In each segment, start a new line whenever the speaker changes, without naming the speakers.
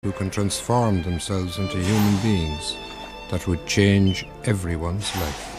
who can transform themselves into human beings that would change everyone's life.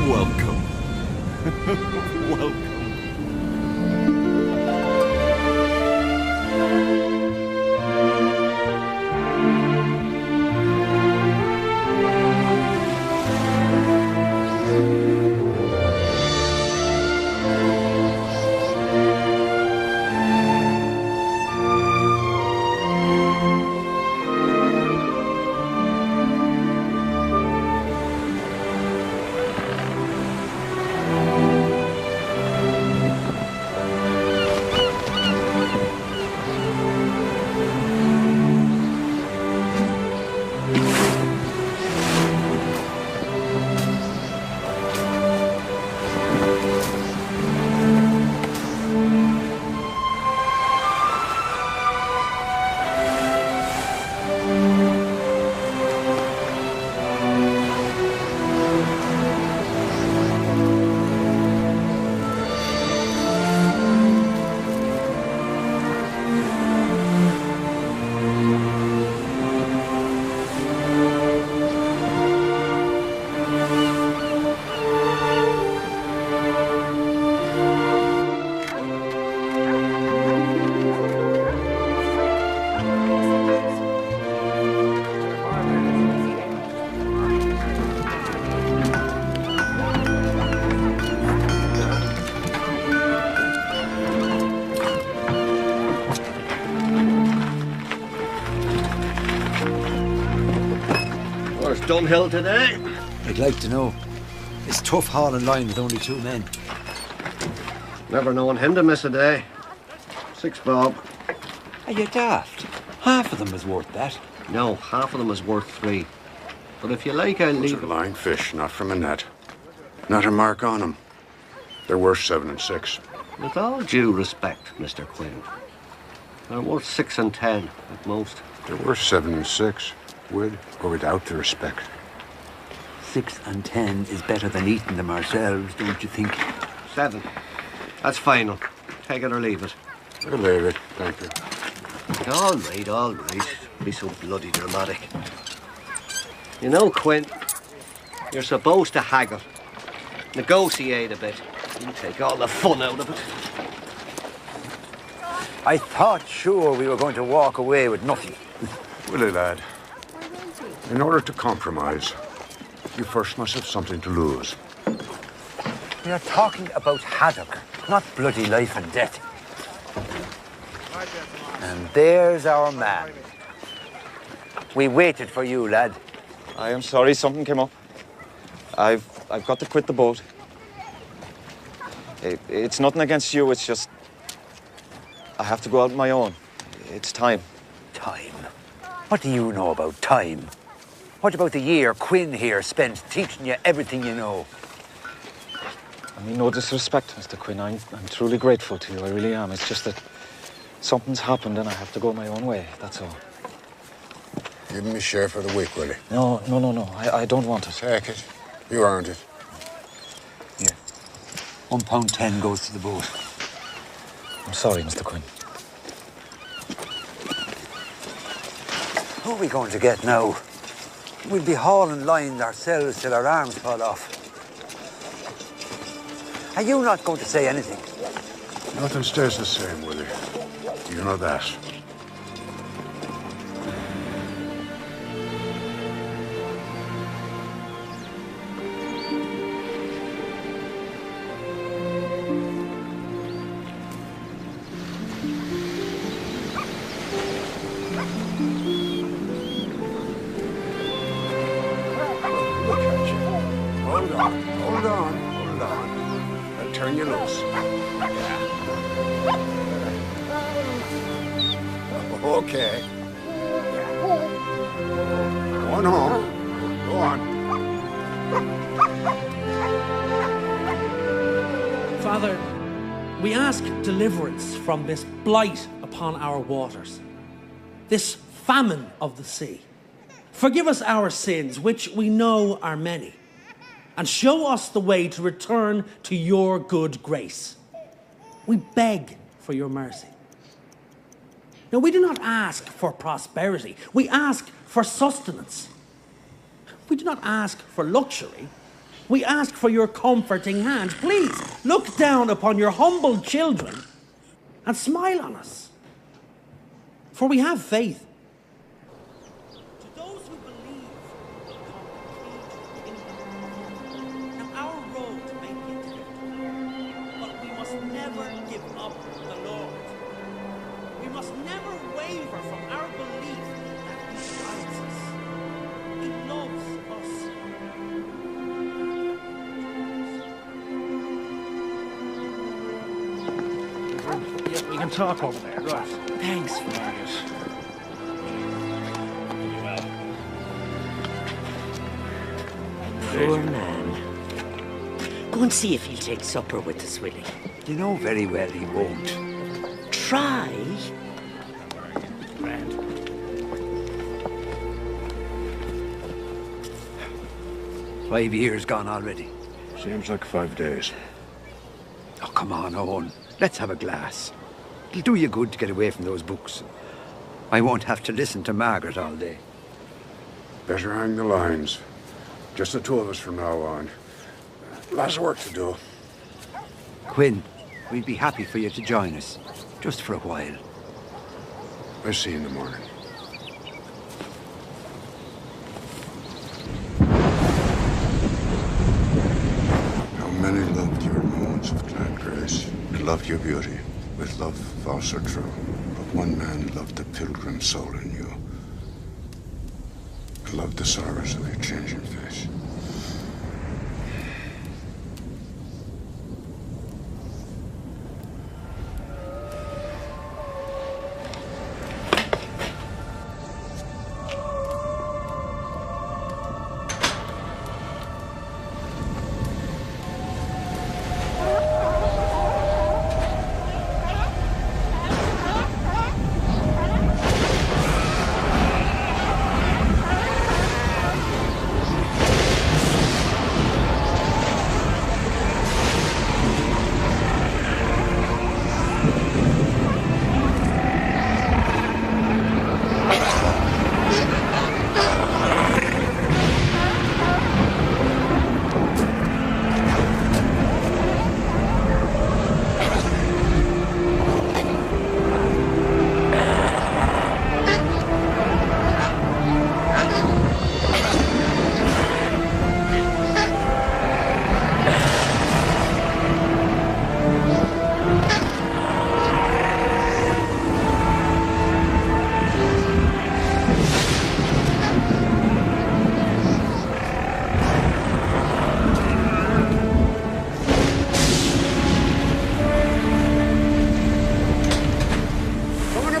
Welcome. Welcome.
Dunhill today?
I'd like to know. It's tough hauling line with only 2 men.
Never known him to miss a day. 6 bob.
Are you daft? Half of them is worth that.
No, half of them is worth 3. But if you like, I'll
Those
leave
are
it.
lying fish, not from a net. Not a mark on them. They're worth 7 and 6.
With all due respect, Mr. Quinn, they're worth 6 and 10 at most.
They're worth 7 and 6, with or without the respect.
6 and 10 is better than eating them ourselves, don't you think?
7. That's final. Take it or leave it.
I'll leave it, thank you.
All right, all right. Be so bloody dramatic. You know, Quinn, you're supposed to haggle. Negotiate a bit. You take all the fun out of it.
I thought sure we were going to walk away with nothing.
Willie, lad, in order to compromise, you first must have something to lose.
We are talking about haddock, not bloody life and death. And there's our man. We waited for you, lad.
I am sorry, something came up. I've got to quit the boat. It's nothing against you, it's just... I have to go out on my own. It's time.
Time? What do you know about time? What about the year Quinn here spent teaching you everything you know?
I mean, no disrespect, Mr. Quinn. I'm truly grateful to you, I really am. It's just that something's happened and I have to go my own way, that's all.
Give me a share for the week, Willie.
No. I don't want it.
Take it. You earned it.
Here. £1.10 goes to the boat.
I'm sorry, Mr. Quinn.
Who are we going to get now? We'll be hauling lines ourselves till our arms fall off. Are you not going to say anything?
Nothing stays the same, Willie. You know that. Look at you. Hold on. I'll turn you loose. Okay. Go on home. Go on.
Father, we ask deliverance from this blight upon our waters, this famine of the sea. Forgive us our sins, which we know are many, and show us the way to return to your good grace. We beg for your mercy. Now, we do not ask for prosperity. We ask for sustenance. We do not ask for luxury. We ask for your comforting hand. Please, look down upon your humble children and smile on us. For we have faith. To those who believe will come the kingdom. Now, our road may be difficult, but we must never give up the Lord. We must never waver from our belief that He guides us. He loves us.
Yeah, we can talk over there. Right.
Thanks, Fergus.
Poor man. Go and see if he'll take supper with us, will he?
You know very well he won't.
Try.
5 years gone already.
Seems like 5 days.
Oh, come on, Owen. Let's have a glass. It'll do you good to get away from those books. I won't have to listen to Margaret all day.
Better hang the lines. Just the two of us from now on. Lots of work to do.
Quinn, we'd be happy for you to join us, just for a while.
I'll see you in the morning. How many loved your moments of glad grace, loved your beauty, with love false or true. But one man loved the pilgrim soul in you. Loved the sorrows of your changing face.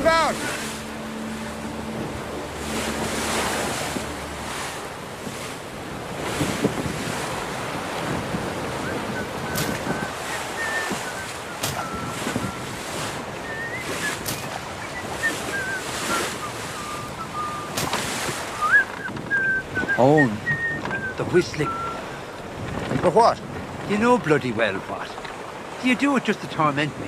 out!
Owen, the whistling.
For what?
You know bloody well what. Do you do it just to torment me?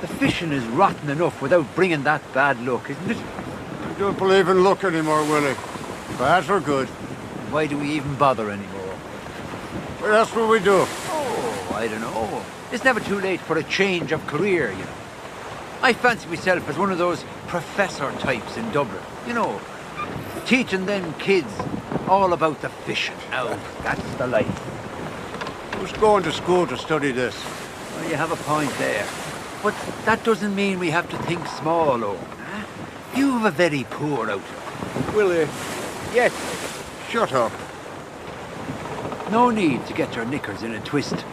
The fishing is rotten enough without bringing that bad luck, isn't it?
I don't believe in luck anymore, Willie. Bad or good.
Why do we even bother anymore?
Well, that's what we do.
Oh, I don't know. It's never too late for a change of career, you know. I fancy myself as one of those professor types in Dublin, you know, teaching them kids all about the fishing. Now, that's the life.
Who's going to school to study this?
Well, you have a point there. But that doesn't mean we have to think small, Owen. Huh? You have a very poor outlook.
Willie.
Yes.
Shut up.
No need to get your knickers in a twist.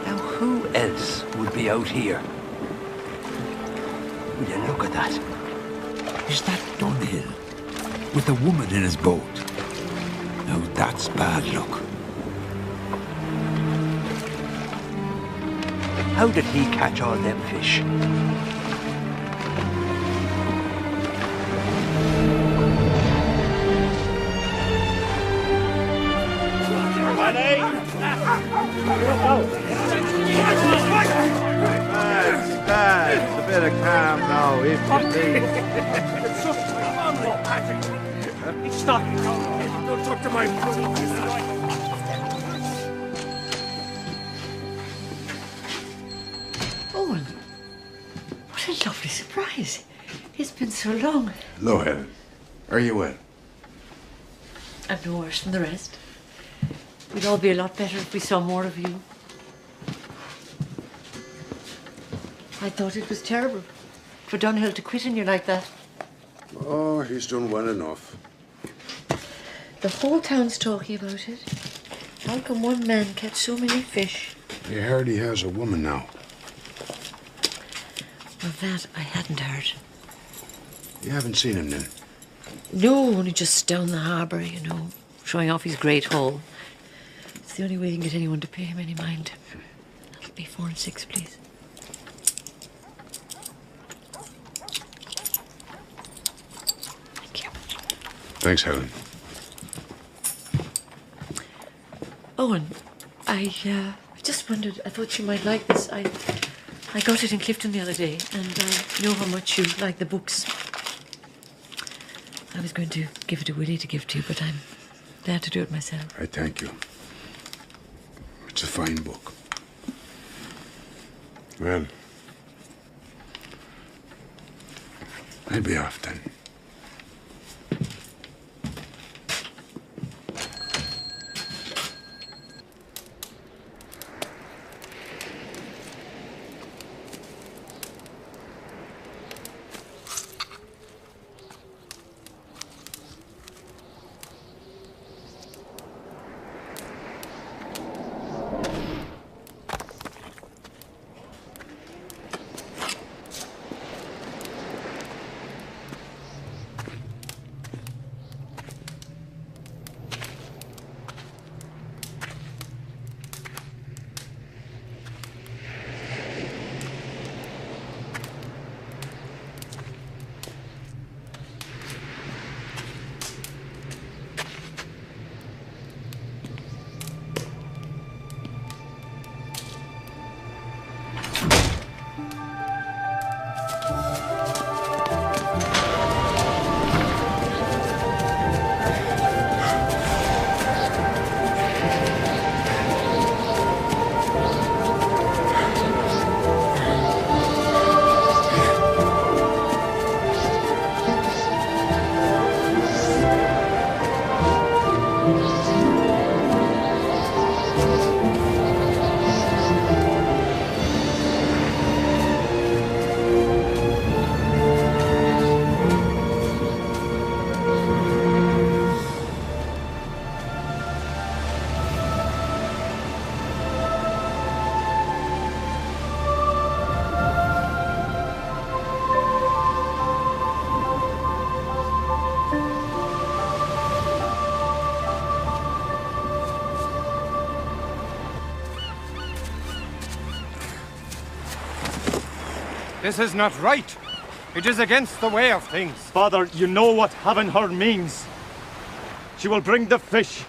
Now, who else would be out here? Will you look at that? Is that Dunhill with a woman in his boat? Now that's bad luck. How did he catch all them fish?
Lads, a bit of calm now, if you please.
Stop! Don't talk to my
Owen, what a lovely surprise. It's been so long.
Hello, Helen. Are you well?
I'm no worse than the rest. We'd all be a lot better if we saw more of you. I thought it was terrible for Dunhill to quit on you like that.
Oh, he's done well enough.
The whole town's talking about it. How can one man catch so many fish?
I heard he has a woman now.
Well, that I hadn't heard.
You haven't seen him then?
No, only just down the harbour, you know, showing off his great haul. It's the only way you can get anyone to pay him any mind. That'll be 4 and 6, please. Thank you.
Thanks, Helen.
Owen, I just wondered, I thought you might like this. I got it in Clifton the other day, and I know how much you like the books. I was going to give it to Willie to give to you, but I'm glad to do it myself.
I thank you. It's a fine book. Well, I'll be off then.
This is not right. It is against the way of things.
Father, you know what having her means. She will bring the fish.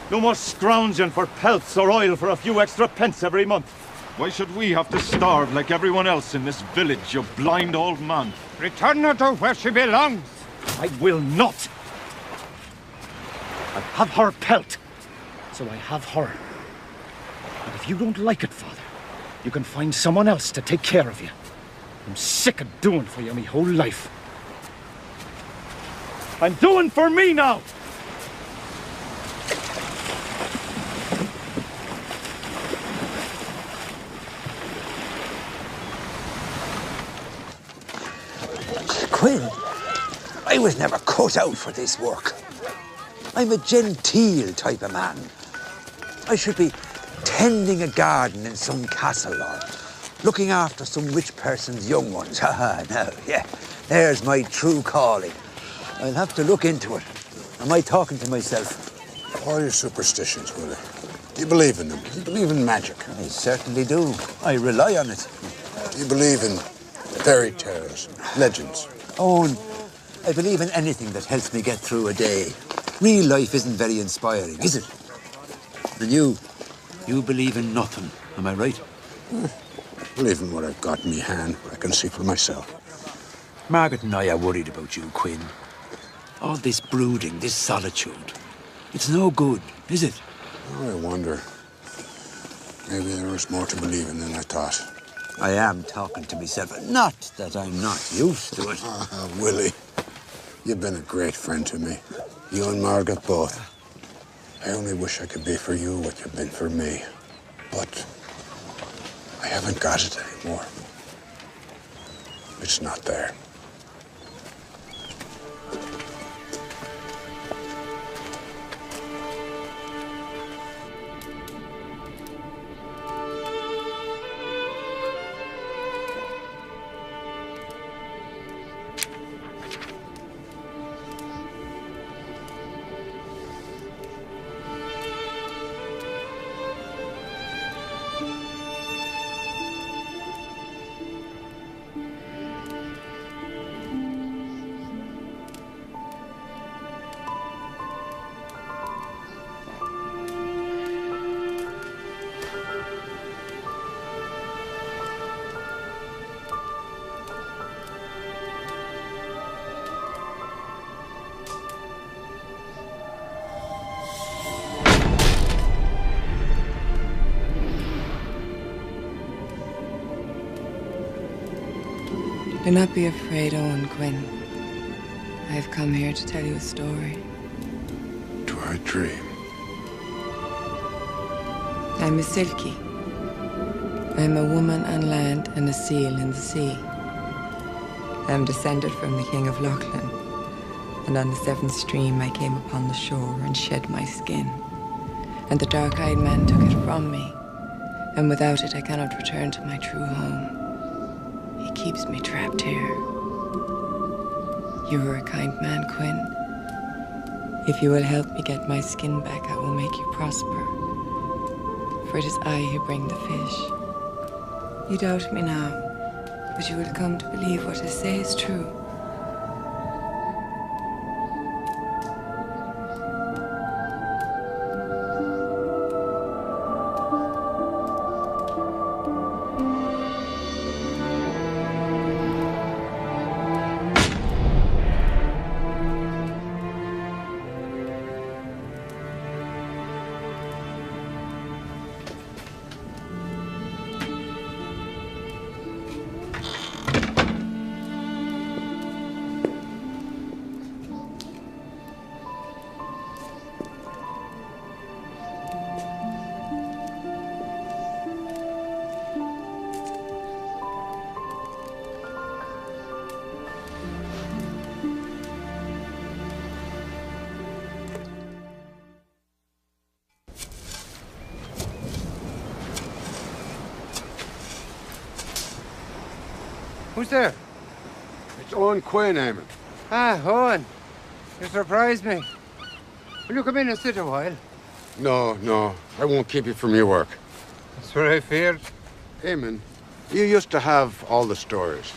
No more scrounging for pelts or oil for a few extra pence every month.
Why should we have to starve like everyone else in this village, you blind old man?
Return her to where she belongs.
I will not. I have her pelt, so I have her. And if you don't like it, Father, you can find someone else to take care of you. I'm sick of doing for you my whole life. I'm doing for me now!
Quinn, I was never cut out for this work. I'm a genteel type of man. I should be tending a garden in some castle or looking after some rich person's young ones. Haha, no, yeah. There's my true calling. I'll have to look into it. Am I talking to myself?
All your superstitions, Willie. Do you believe in them? Do you believe in magic?
I certainly do. I rely on it.
Do you believe in fairy tales, legends?
Owen, I believe in anything that helps me get through a day. Real life isn't very inspiring, is it? And you believe in nothing, am I right?
I believe in what I've got in my hand, what I can see for myself.
Margaret and I are worried about you, Quinn. All this brooding, this solitude. It's no good, is it?
Oh, I wonder. Maybe there was more to believe in than I thought.
I am talking to myself. Not that I'm not used to it.
Willie, you've been a great friend to me. You and Margaret both. I only wish I could be for you what you've been for me. But I haven't got it anymore. It's not there.
Do not be afraid, Owen Quinn. I have come here to tell you a story.
Do I dream?
I'm a Silkie. I'm a woman on land and a seal in the sea. I am descended from the King of Lochlan, and on the seventh stream I came upon the shore and shed my skin. And the dark-eyed man took it from me, and without it I cannot return to my true home. He keeps me trapped here. You are a kind man, Quinn. If you will help me get my skin back, I will make you prosper. For it is I who bring the fish. You doubt me now, but you will come to believe what I say is true.
Who's there?
It's Owen Quinn, Eamon.
Ah, Owen. You surprised me. Will you come in and sit a while?
No, I won't keep you from your work.
That's what I feared.
Eamon, You used to have all the stories.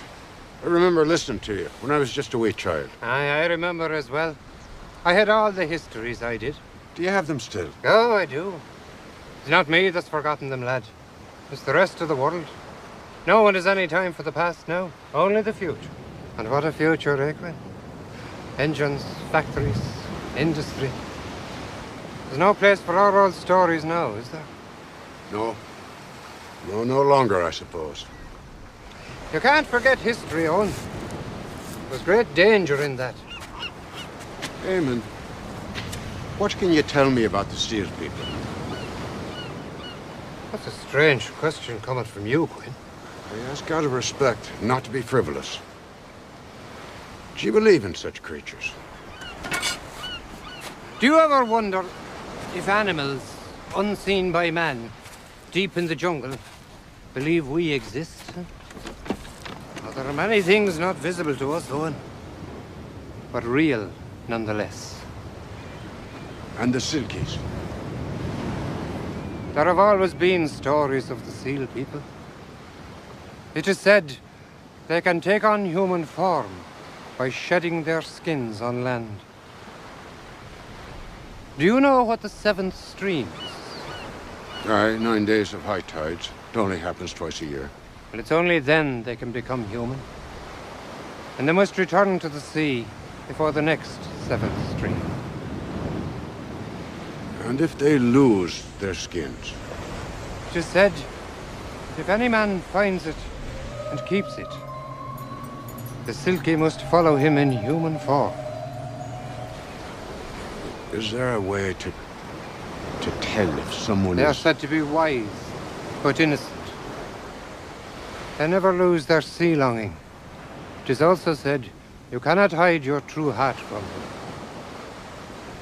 I remember listening to you when I was just a wee child.
I remember as well. I had all the histories, I did.
Do you have them still?
Oh, I do. It's not me that's forgotten them, lad. It's the rest of the world. No one has any time for the past now, only the future. And what a future, eh, Quinn? Engines, factories, industry. There's no place for our old stories now, is there?
No. No longer, I suppose.
You can't forget history, Owen. There's great danger in that.
Eamon, what can you tell me about the Steel people?
That's a strange question coming from you, Quinn.
I ask out of respect, not to be frivolous. Do you believe in such creatures?
Do you ever wonder if animals, unseen by man, deep in the jungle, believe we exist? Well, there are many things not visible to us, Owen, but real nonetheless.
And the Silkies?
There have always been stories of the Seal people. It is said they can take on human form by shedding their skins on land. Do you know what the seventh stream is?
Aye, 9 days of high tides. It only happens twice a year.
Well, it's only then they can become human. And they must return to the sea before the next seventh stream.
And if they lose their skins?
It is said, if any man finds it and keeps it, the Silky must follow him in human form.
Is there a way to tell if someone
They are
is...
said to be wise, but innocent. They never lose their sea longing. It is also said, you cannot hide your true heart from them.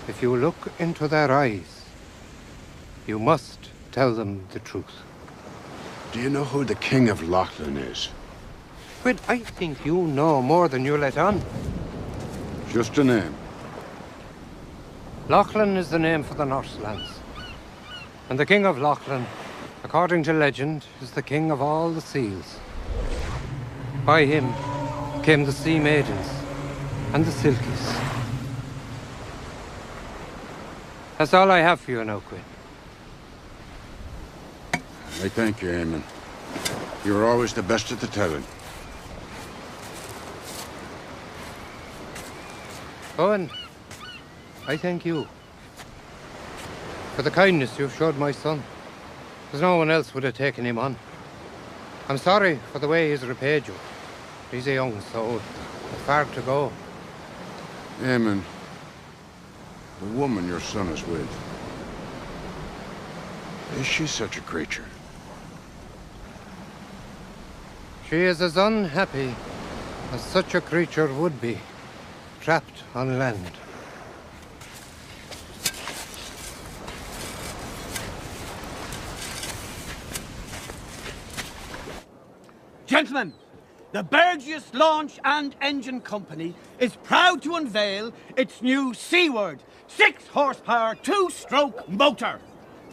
If you look into their eyes, you must tell them the truth.
Do you know who the King of Lachlan is?
But I think you know more than you let on.
Just a name.
Lachlan is the name for the Norselands. And the King of Lachlan, according to legend, is the king of all the seals. By him came the Sea Maidens and the Silkies. That's all I have for you now, Quinn.
I thank you, Eamon. You're always the best at the telling.
Owen, I thank you for the kindness you've showed my son, because no one else would have taken him on. I'm sorry for the way he's repaid you. He's a young soul, with far to go.
Eamon, the woman your son is with, is she such a creature?
She is as unhappy as such a creature would be, trapped on land.
Gentlemen, the Burgess Launch and Engine Company is proud to unveil its new Seaward 6-horsepower 2-stroke motor,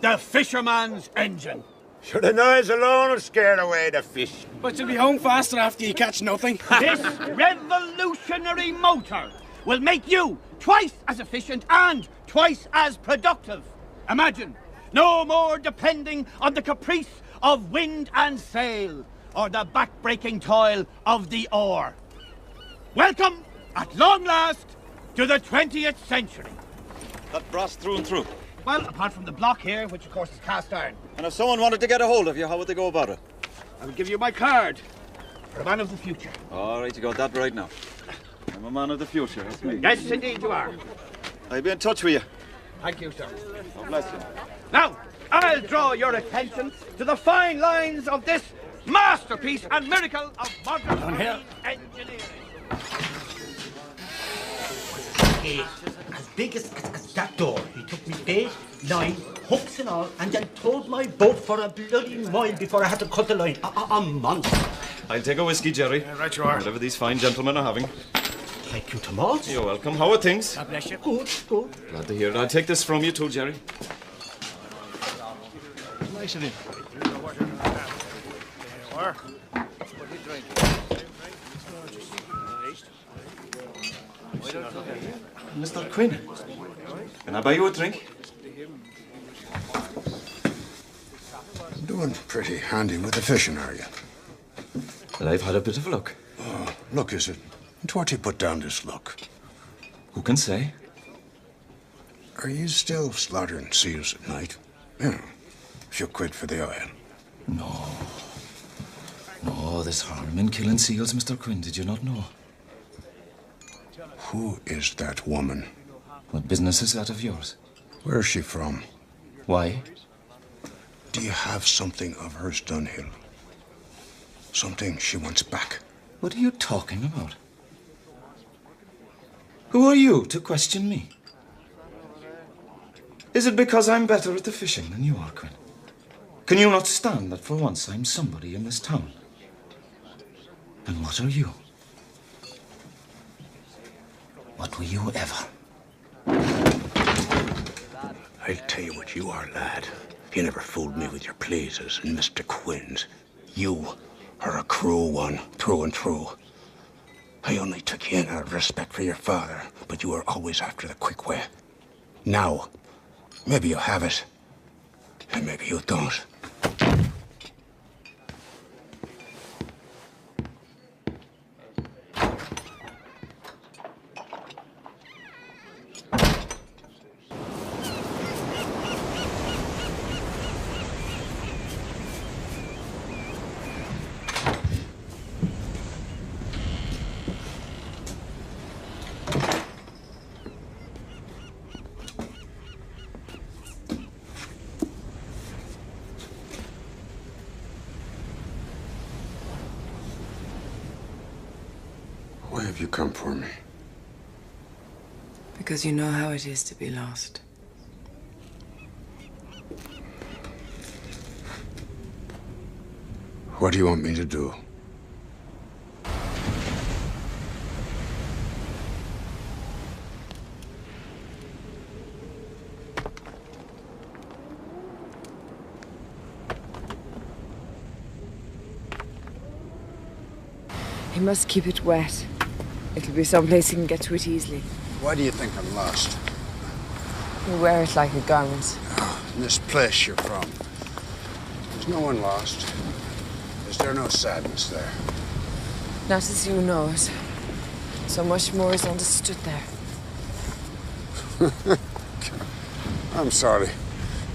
the Fisherman's Engine.
Sure, the noise alone will scare away the fish.
But you'll be home faster after you catch nothing.
This revolutionary motor will make you twice as efficient and twice as productive. Imagine, no more depending on the caprice of wind and sail, or the back-breaking toil of the oar. Welcome, at long last, to the 20th century.
That brass through and through.
Well, apart from the block here, which of course is cast iron.
And if someone wanted to get a hold of you, how would they go about it?
I will give you my card for a man of the future.
All right, you got that right now. I'm a man of the future, that's me.
Yes, indeed you are.
I'll be in touch with you.
Thank you, sir.
God bless you.
Now, I'll draw your attention to the fine lines of this masterpiece and miracle of modern marine engineering.
As big as that door. He took me bait, line, hooks and all, and then towed my boat for a bloody mile before I had to cut the line. A monster.
I'll take a whiskey, Jerry.
Yeah, right you are.
Whatever these fine gentlemen are having.
Thank you, Tomas.
You're welcome. How are things?
God bless you. Good, good.
Glad to hear it. I'll take this from you too, Jerry.
Nice of you.
Where? What are you drinking?
Mr. Quinn, can I buy you a drink?
Doing pretty handy with the fishing, are you?
Well, I've had a bit of a look.
Oh, look, is it? And what do you put down this look?
Who can say?
Are you still slaughtering seals at night? Yeah. A few quid for the oil.
No. No, there's harm in killing seals, Mr. Quinn. Did you not know?
Who is that woman?
What business is that of yours?
Where's she from?
Why?
Do you have something of hers, Dunhill? Something she wants back?
What are you talking about? Who are you to question me? Is it because I'm better at the fishing than you are, Quinn? Can you not stand that for once I'm somebody in this town? And what are you? What were you ever?
I'll tell you what you are, lad. You never fooled me with your pleases and Mr. Quinn's. You are a cruel one, through and through. I only took you in out of respect for your father, but you were always after the quick way. Now, maybe you have it, and maybe you don't. Why have you come for me?
Because you know how it is to be lost.
What do you want me to do?
He must keep it wet. It'll be someplace he can get to it easily.
Why do you think I'm lost?
You wear it like a garment.
In this place you're from, there's no one lost. Is there no sadness there?
Not as you know it. So much more is understood there.
I'm sorry.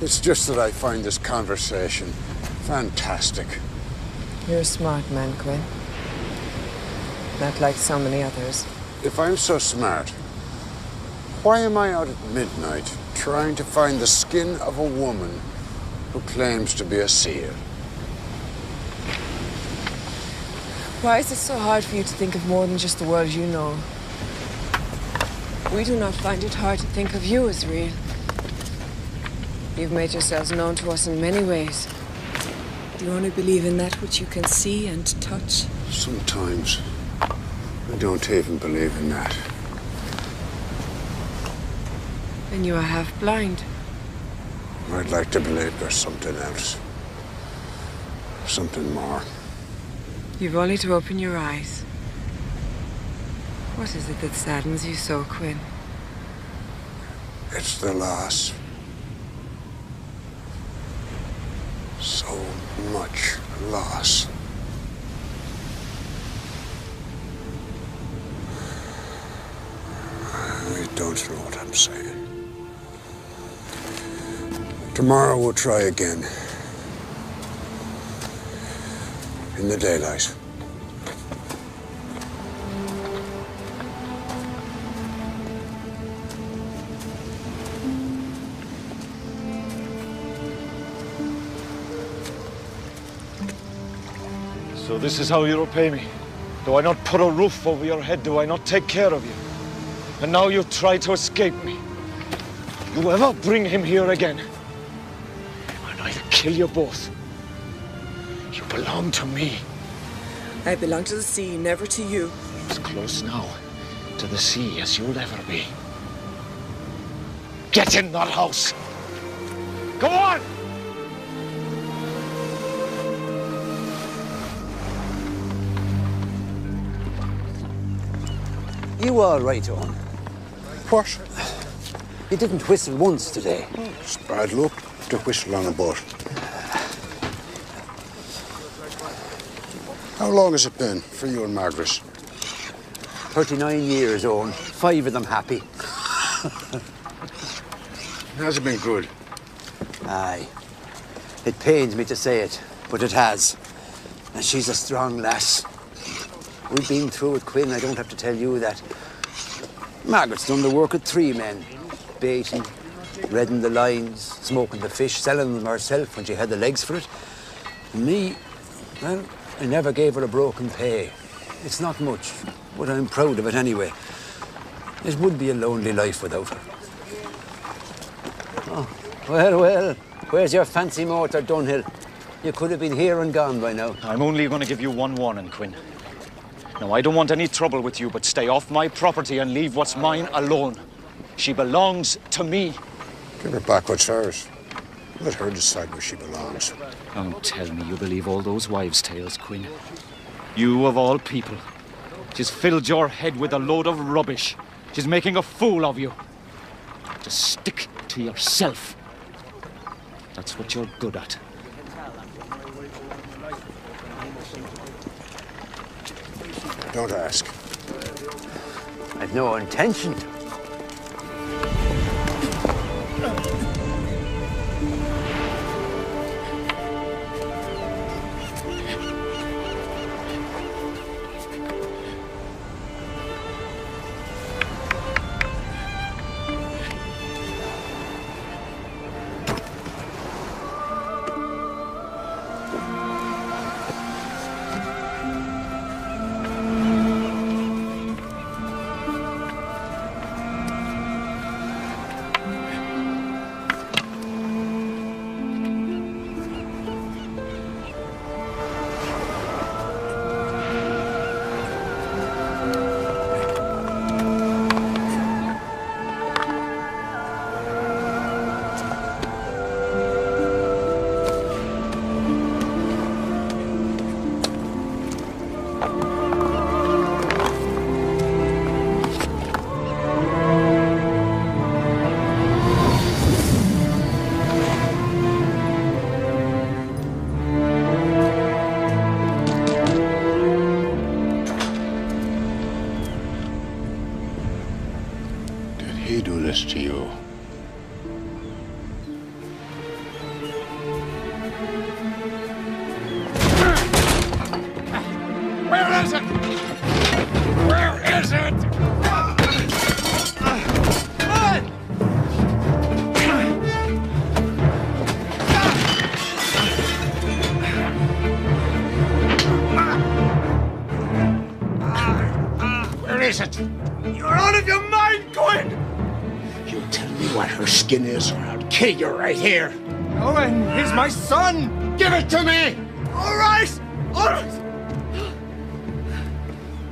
It's just that I find this conversation fantastic.
You're a smart man, Quinn. Not like so many others.
If I'm so smart, why am I out at midnight trying to find the skin of a woman who claims to be a seal?
Why is it so hard for you to think of more than just the world you know? We do not find it hard to think of you as real. You've made yourselves known to us in many ways. You only believe in that which you can see and touch.
Sometimes I don't even believe in that.
Then you are half blind.
I'd like to believe there's something else. Something more.
You've only to open your eyes. What is it that saddens you so, Quinn?
It's the loss. So much loss. I don't know what I'm saying. Tomorrow we'll try again. In the daylight.
So this is how you repay me? Do I not put a roof over your head? Do I not take care of you? And now you try to escape me. You ever bring him here again, and I'll kill you both. You belong to me.
I belong to the sea, never to you.
As close now to the sea as you'll ever be. Get in that house. Go on!
You all right, Owen?
What?
You didn't whistle once today.
It's bad luck to whistle on a boat. How long has it been for you and Margaret?
39 years, Owen. 5 of them happy.
Has it been good?
Aye. It pains me to say it, but it has. And she's a strong lass. We've been through it, Quinn. I don't have to tell you that. Margaret's done the work of 3 men. Baiting, redding the lines, smoking the fish, selling them herself when she had the legs for it. And me, well, I never gave her a broken pay. It's not much, but I'm proud of it anyway. It would be a lonely life without her. Oh, well, where's your fancy motor, Dunhill? You could have been here and gone by now.
I'm only going to give you one warning, Quinn. Now, I don't want any trouble with you, but stay off my property and leave what's mine alone. She belongs to me.
Give her back what's hers. Let her decide where she belongs.
Don't tell me you believe all those wives' tales, Quinn. You, of all people. She's filled your head with a load of rubbish. She's making a fool of you. Just stick to yourself. That's what you're good at.
Don't ask.
I've no intention to.
He do this to you?
Where is it? Where is it? Where is it?
You're out of your mind, Quinn!
You tell me what her skin is, or I'll kill you right here.
Owen, he's my son!
Give it to me!
All right! All right!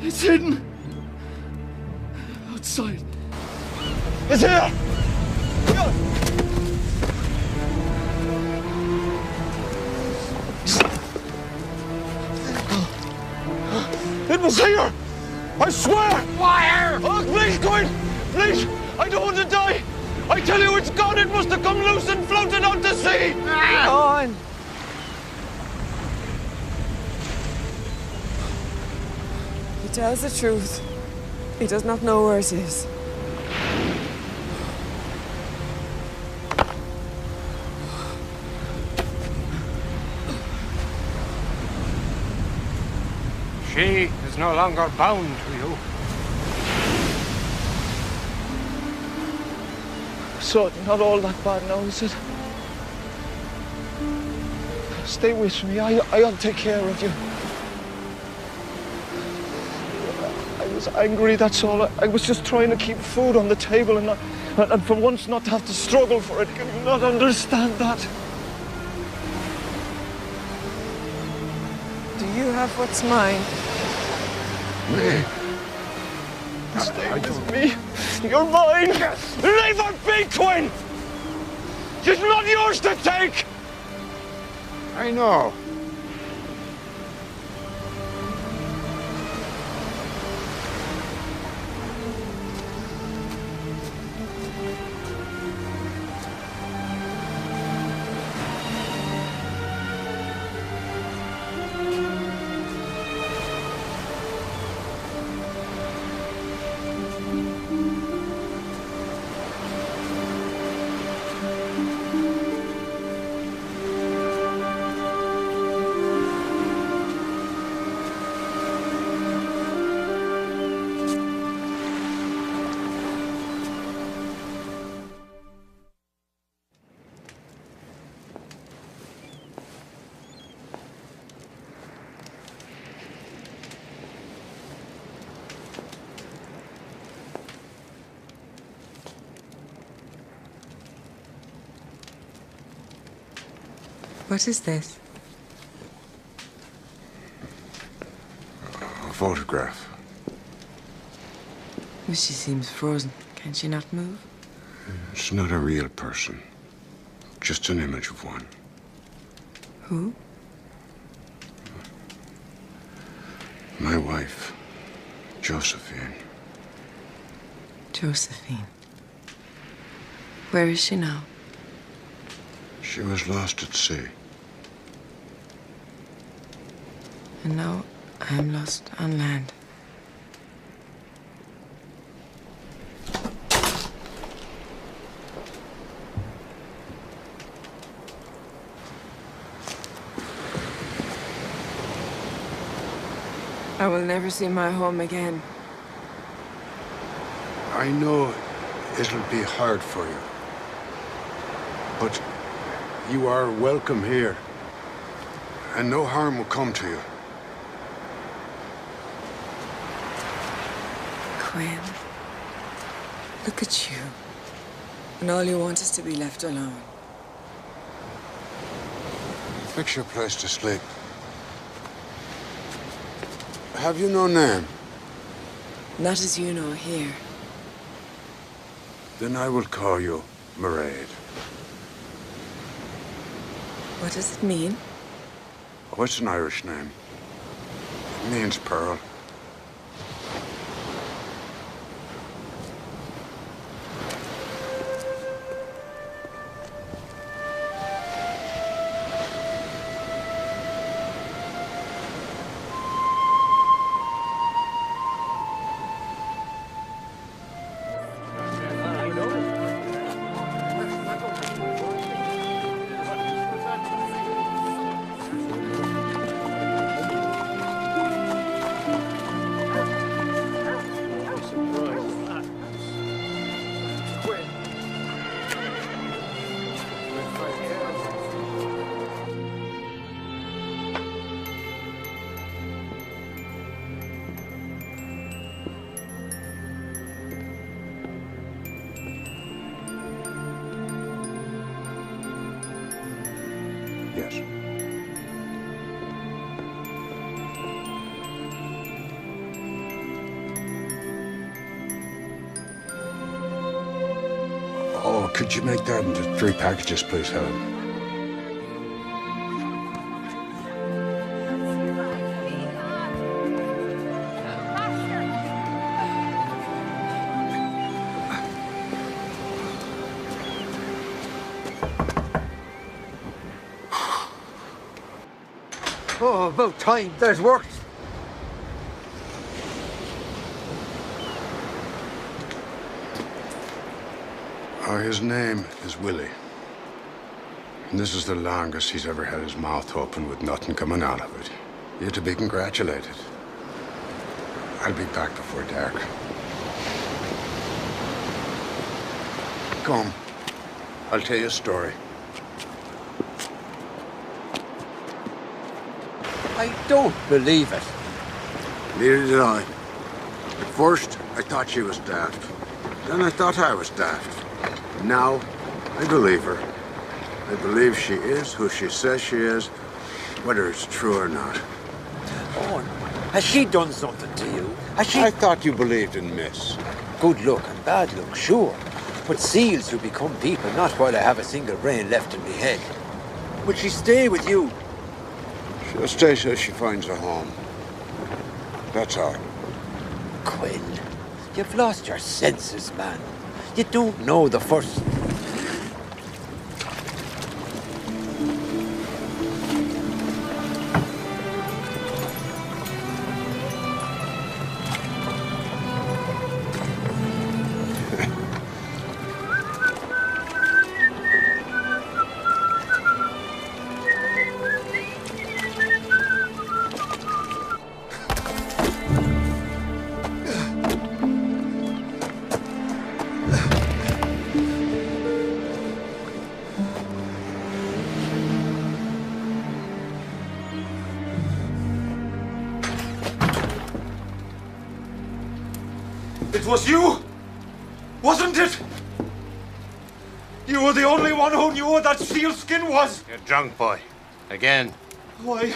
It's hidden. Outside.
It's here! It was here! I swear!
Wire!
Oh, please, Quinn! Please! I don't want to die! I tell you, it's gone! It must have come loose and floated out to sea!
Owen! He tells the truth. He does not know where it is.
She is no longer bound to you.
So, not all that bad now, is it? Stay with me. I'll take care of you. I was angry, that's all. I was just trying to keep food on the table and for once not have to struggle for it. Can you not understand that?
Do you have what's mine?
Me? Stay with me. You're mine. Leave her be, Quinn. She's not yours to take.
I know.
What is this?
A photograph.
Well, she seems frozen. Can she not move?
It's not a real person. Just an image of one.
Who?
My wife, Josephine.
Josephine. Where is she now?
She was lost at sea.
And now I am lost on land. I will never see my home again.
I know it'll be hard for you. But you are welcome here. And no harm will come to you.
Quinn, look at you. And all you want is to be left alone.
Fix your place to sleep. Have you no name?
Not as you know here.
Then I will call you Mairead.
What does it mean?
Oh, it's an Irish name. It means pearl. Yes. Oh, could you make that into 3 packages, please, Helen?
Oh, about time. There's work.
His name is Willie. And this is the longest he's ever had his mouth open with nothing coming out of it. You're to be congratulated. I'll be back before dark. Come. I'll tell you a story.
I don't believe it.
Neither did I. At first, I thought she was daft. Then I thought I was daft. Now, I believe her. I believe she is who she says she is, whether it's true or not.
Owen, has she done something to you? Has she...
I thought you believed in Miss.
Good luck and bad luck, sure. But seals who become people, not while I have a single brain left in my head. Will she stay with you?
She'll stay till she finds a home. That's all.
Quinn, you've lost your senses, man. You don't know the first...
It was you, wasn't it? You were the only one who knew what that seal skin was.
You're drunk, boy. Again.
Why?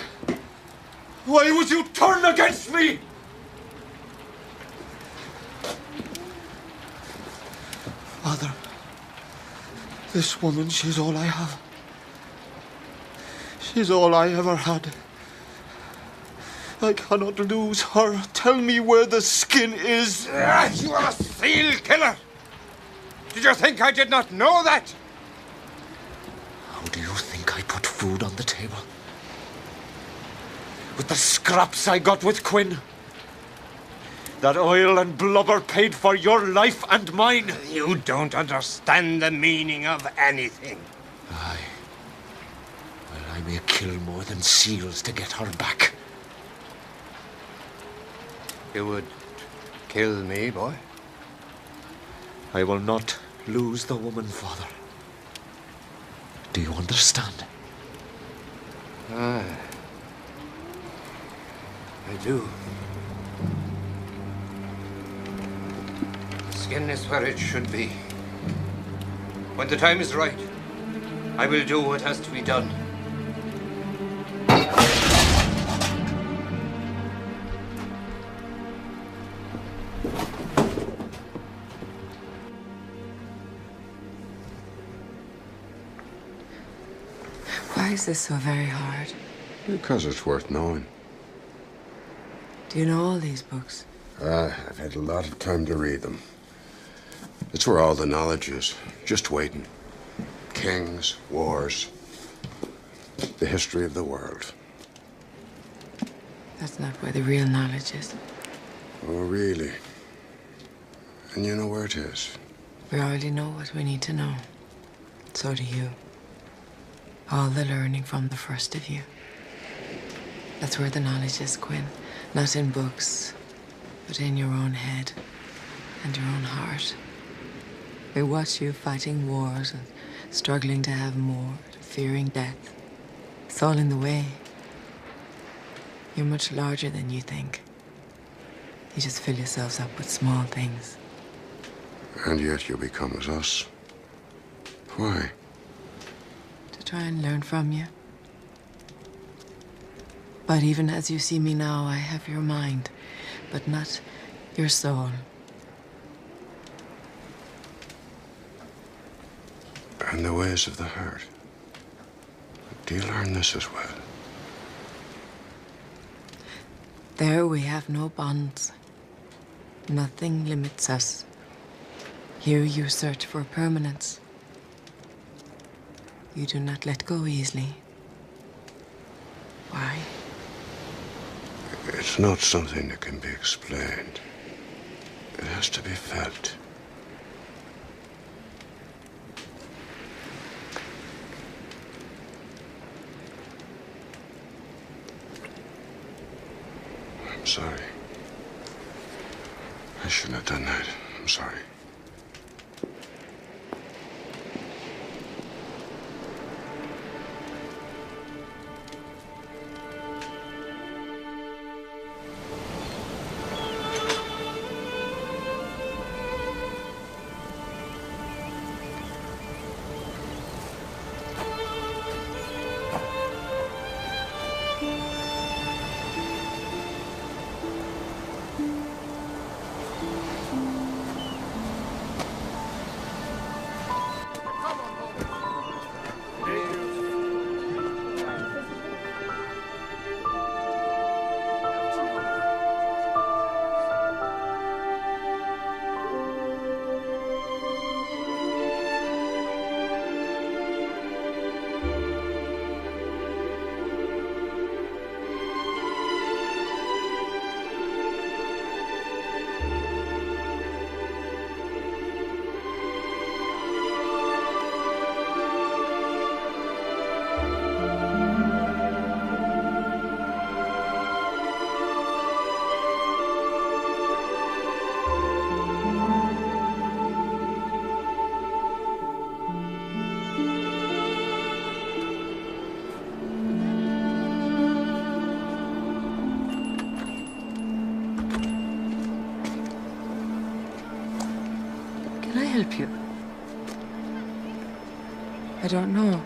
Why would you turn against me? Father, this woman, she's all I have. She's all I ever had. I cannot lose her. Tell me where the skin is.
You are a seal killer! Did you think I did not know that?
How do you think I put food on the table? With the scraps I got with Quinn. That oil and blubber paid for your life and mine.
You don't understand the meaning of anything.
Aye. Well, I may kill more than seals to get her back.
You would kill me, boy?
I will not lose the woman, Father. Do you understand?
Aye. I do. The skin is where it should be. When the time is right, I will do what has to be done.
Why is this so very hard?
Because it's worth knowing.
Do you know all these books?
I've had a lot of time to read them. It's where all the knowledge is, just waiting. Kings, wars, the history of the world.
That's not where the real knowledge is.
Oh, really? And you know where it is?
We already know what we need to know. So do you. All the learning from the first of you. That's where the knowledge is, Quinn. Not in books, but in your own head and your own heart. We watch you fighting wars and struggling to have more, fearing death. It's all in the way. You're much larger than you think. You just fill yourselves up with small things.
And yet you become as us. Why?
To try and learn from you. But even as you see me now, I have your mind, but not your soul.
And the ways of the heart. Do you learn this as well?
There we have no bonds. Nothing limits us. Here you search for permanence. You do not let go easily. Why?
It's not something that can be explained. It has to be felt. I'm sorry. I shouldn't have done that. I'm sorry.
Help you? I don't know.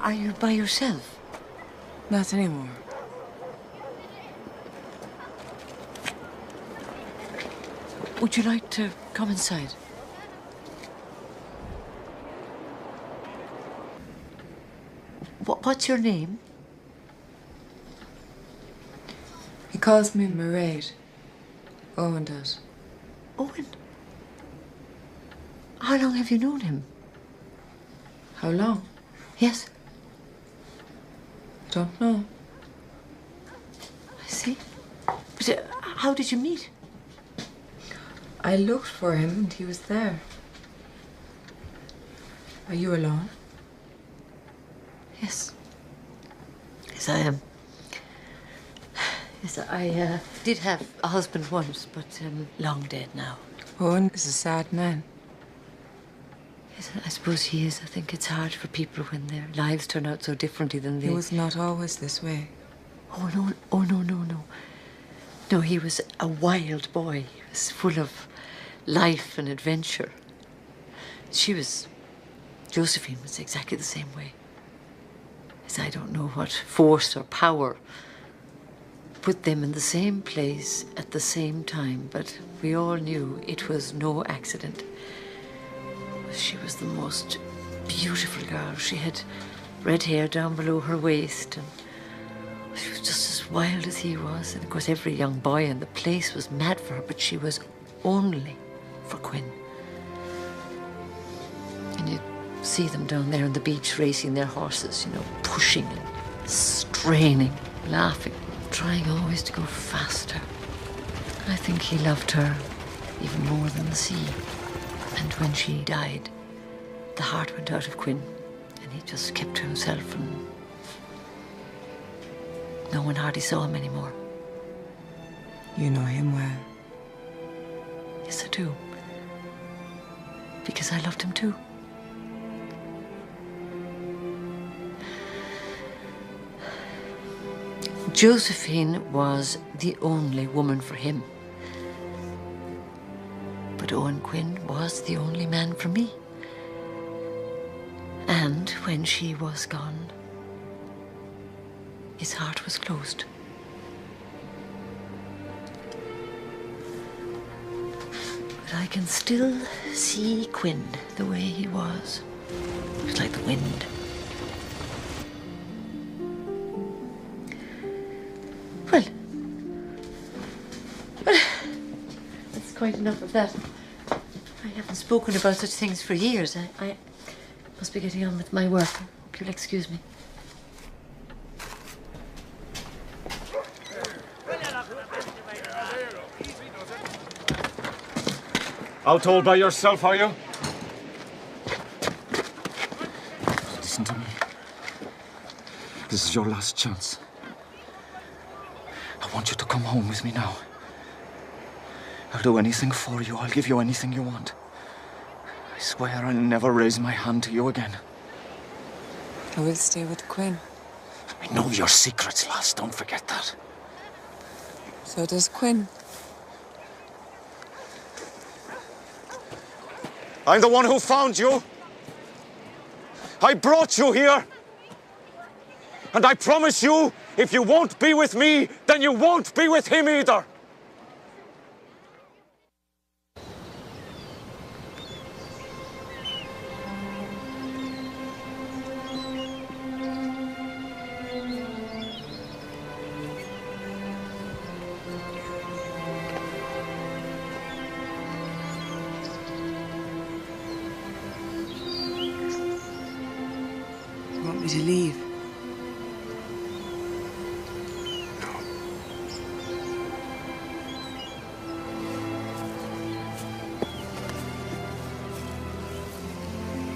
Are you by yourself?
Not anymore.
Would you like to come inside? What's your name?
He calls me Mairead. Owen does.
Owen? How long have you known him?
How long?
Yes.
Don't know.
I see. But how did you meet?
I looked for him and he was there. Are you alone?
Yes. Yes, I am. Yes, I did have a husband once, but long dead now.
Owen is a sad man.
Yes, I suppose he is. I think it's hard for people when their lives turn out so differently than they...
He was not always this way.
Oh, no. Oh, no. No, he was a wild boy. He was full of life and adventure. Josephine was exactly the same way. Yes, I don't know what force or power put them in the same place at the same time, but we all knew it was no accident. She was the most beautiful girl. She had red hair down below her waist, and she was just as wild as he was. And of course, every young boy in the place was mad for her, but she was only for Quinn. And you'd see them down there on the beach racing their horses, pushing and straining, laughing, trying always to go faster. I think he loved her even more than the sea. And when she died, the heart went out of Quinn, and he just kept to himself, and no one hardly saw him anymore.
You know him well.
Yes, I do. Because I loved him too. Josephine was the only woman for him. But Owen Quinn was the only man for me. And when she was gone, his heart was closed. But I can still see Quinn the way he was. It was like the wind. Well, that's quite enough of that. I haven't spoken about such things for years. I must be getting on with my work. Hope you'll excuse me.
Out all by yourself, are you?
Listen to me. This is your last chance. I want you to come home with me now. I'll do anything for you. I'll give you anything you want. I swear I'll never raise my hand to you again.
I will stay with Quinn.
I know your secrets, lass. Don't forget that.
So does Quinn.
I'm the one who found you. I brought you here. And I promise you, if you won't be with me, then you won't be with him either.
You want me to leave?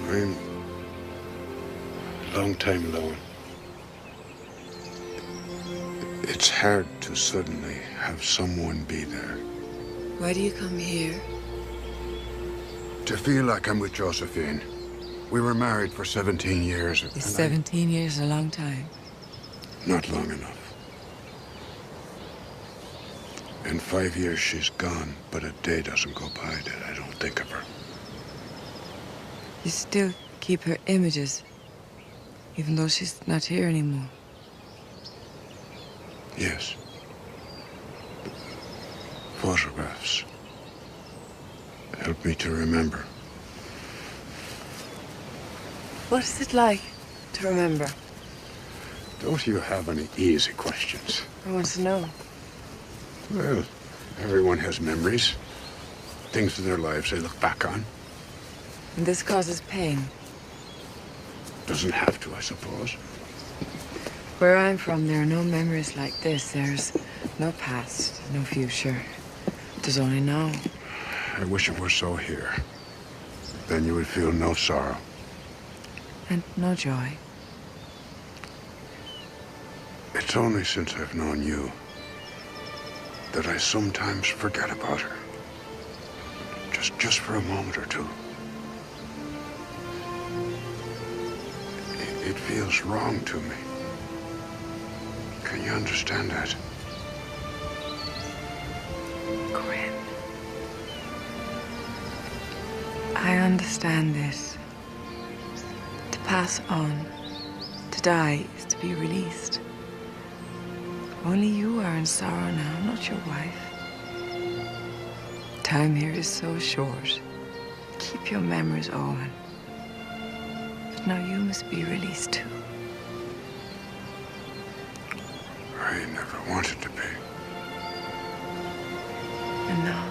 I'm a long time alone. It's hard to suddenly have someone be there.
Why do you come here?
To feel like I'm with Josephine. We were married for 17 years.
Is 17 years a long time?
Not long enough. In 5 years she's gone, but a day doesn't go by that I don't think of her.
You still keep her images. Even though she's not here anymore.
Yes. Photographs help me to remember.
What is it like to remember?
Don't you have any easy questions?
I want to know.
Well, everyone has memories. Things in their lives they look back on.
And this causes pain.
Doesn't have to, I suppose.
Where I'm from, there are no memories like this. There's no past, no future. There's only now.
I wish it were so here. Then you would feel no sorrow.
And no joy.
It's only since I've known you that I sometimes forget about her. Just for a moment or two. It feels wrong to me. Can you understand that?
Quinn. I understand this. To pass on, to die, is to be released. Only you are in sorrow now, not your wife. Time here is so short. Keep your memories, Owen. But now you must be released too.
I never wanted to be.
And now?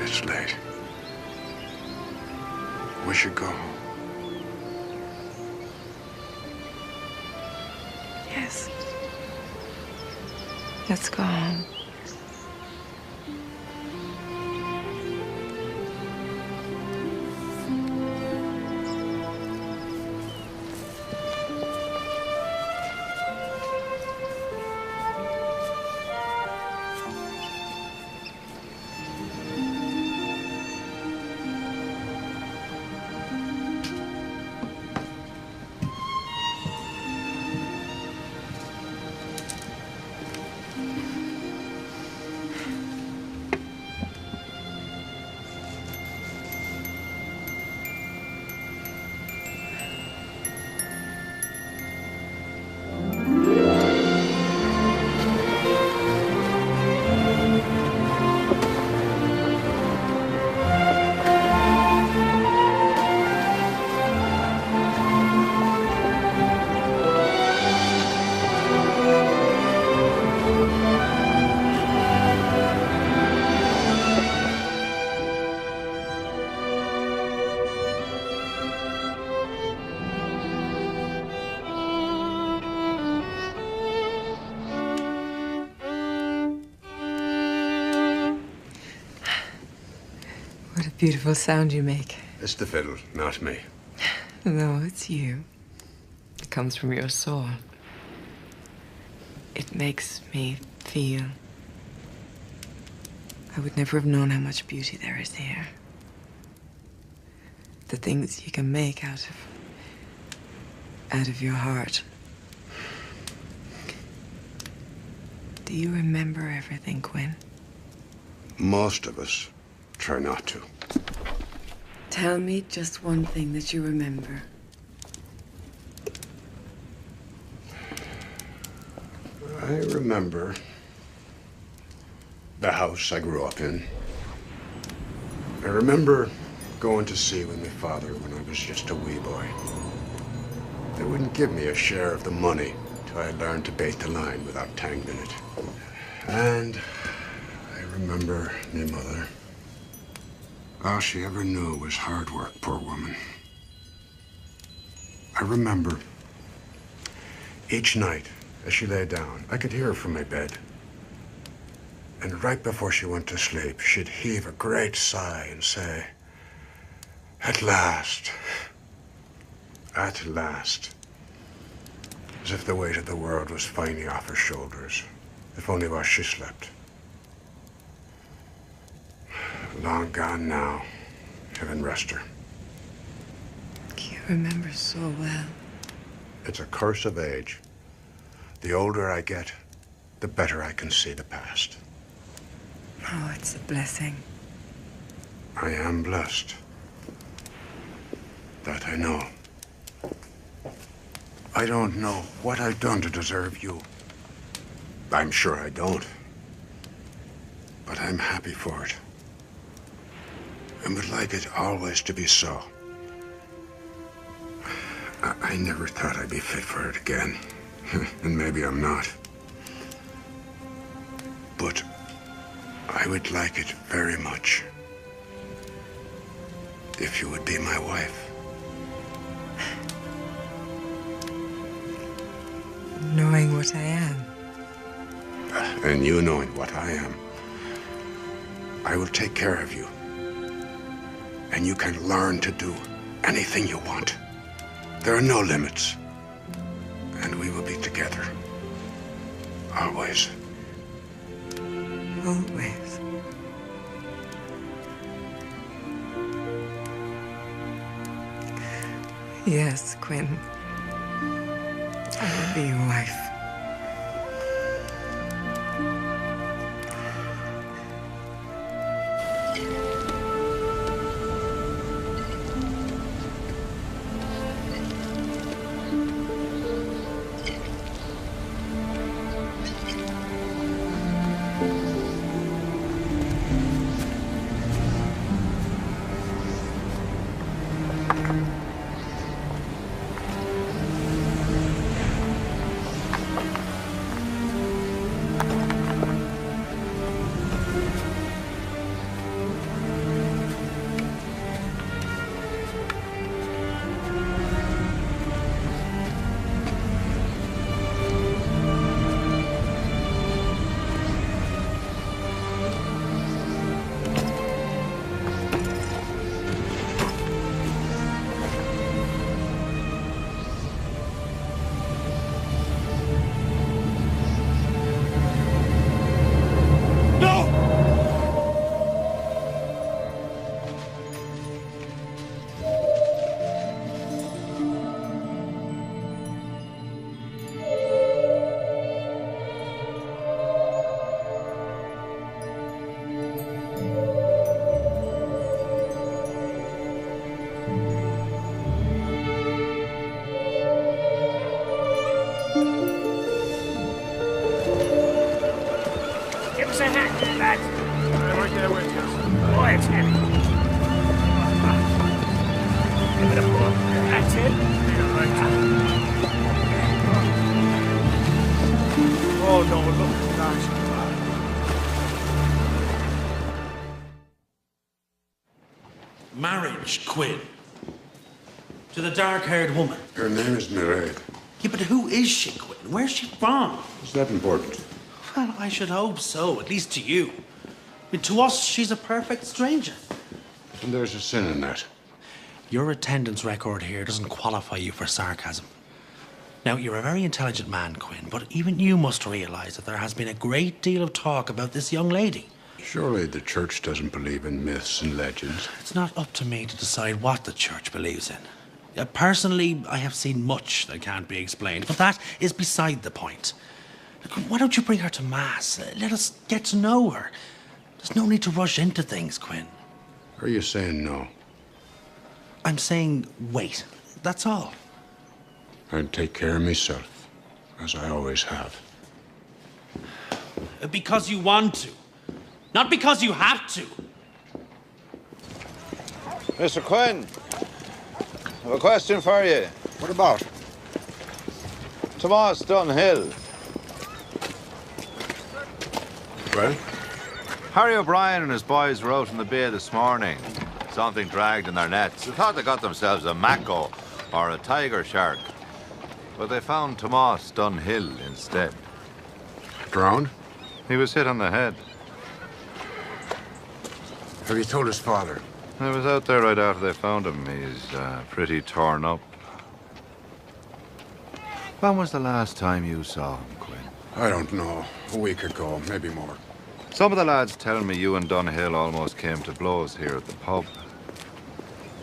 It's late. We should go home.
Yes. Let's go home. What a beautiful sound you make.
It's the fiddle, not me.
No, it's you. It comes from your soul. It makes me feel. I would never have known how much beauty there is here. The things you can make out of your heart. Do you remember everything, Quinn?
Most of us try not to.
Tell me just one thing that you remember.
I remember the house I grew up in. I remember going to sea with my father when I was just a wee boy. They wouldn't give me a share of the money till I learned to bait the line without tangling it. And I remember my mother. All she ever knew was hard work, poor woman. I remember each night as she lay down, I could hear her from my bed. And right before she went to sleep, she'd heave a great sigh and say, "At last, at last." As if the weight of the world was finally off her shoulders, if only while she slept. Long gone now. Heaven rest her.
You remember so well.
It's a curse of age. The older I get, the better I can see the past.
Oh, it's a blessing.
I am blessed. That I know. I don't know what I've done to deserve you. I'm sure I don't. But I'm happy for it. And would like it always to be so. I never thought I'd be fit for it again. And maybe I'm not. But I would like it very much if you would be my wife.
Knowing what I am.
And you knowing what I am, I will take care of you. And you can learn to do anything you want. There are no limits. And we will be together. Always.
Always. Yes, Quinn. I will be your wife.
Oh no, look at that.
Marriage, Quinn. To the dark-haired woman.
Her name is Mairead.
Yeah, but who is she, Quinn? Where's she from?
Is that important?
Well, I should hope so, at least to you. I mean, to us, she's a perfect stranger.
And there's a sin in that.
Your attendance record here doesn't qualify you for sarcasm. Now, you're a very intelligent man, Quinn, but even you must realise that there has been a great deal of talk about this young lady.
Surely the church doesn't believe in myths and legends.
It's not up to me to decide what the church believes in. Personally, I have seen much that can't be explained, but that is beside the point. Look, why don't you bring her to Mass? Let us get to know her. There's no need to rush into things, Quinn.
Are you saying no?
I'm saying wait. That's all.
I'd take care of myself, as I always have.
Because you want to. Not because you have to.
Mr. Quinn, I have a question for you.
What about?
Tomas Dunhill.
Well?
Harry O'Brien and his boys were out in the bay this morning. Something dragged in their nets. They thought they got themselves a mako or a tiger shark. But they found Tomas Dunhill instead.
Drowned?
He was hit on the head.
Have you told his father?
I was out there right after they found him. He's pretty torn up. When was the last time you saw him, Quinn?
I don't know. A week ago, maybe more.
Some of the lads tell me you and Dunhill almost came to blows here at the pub.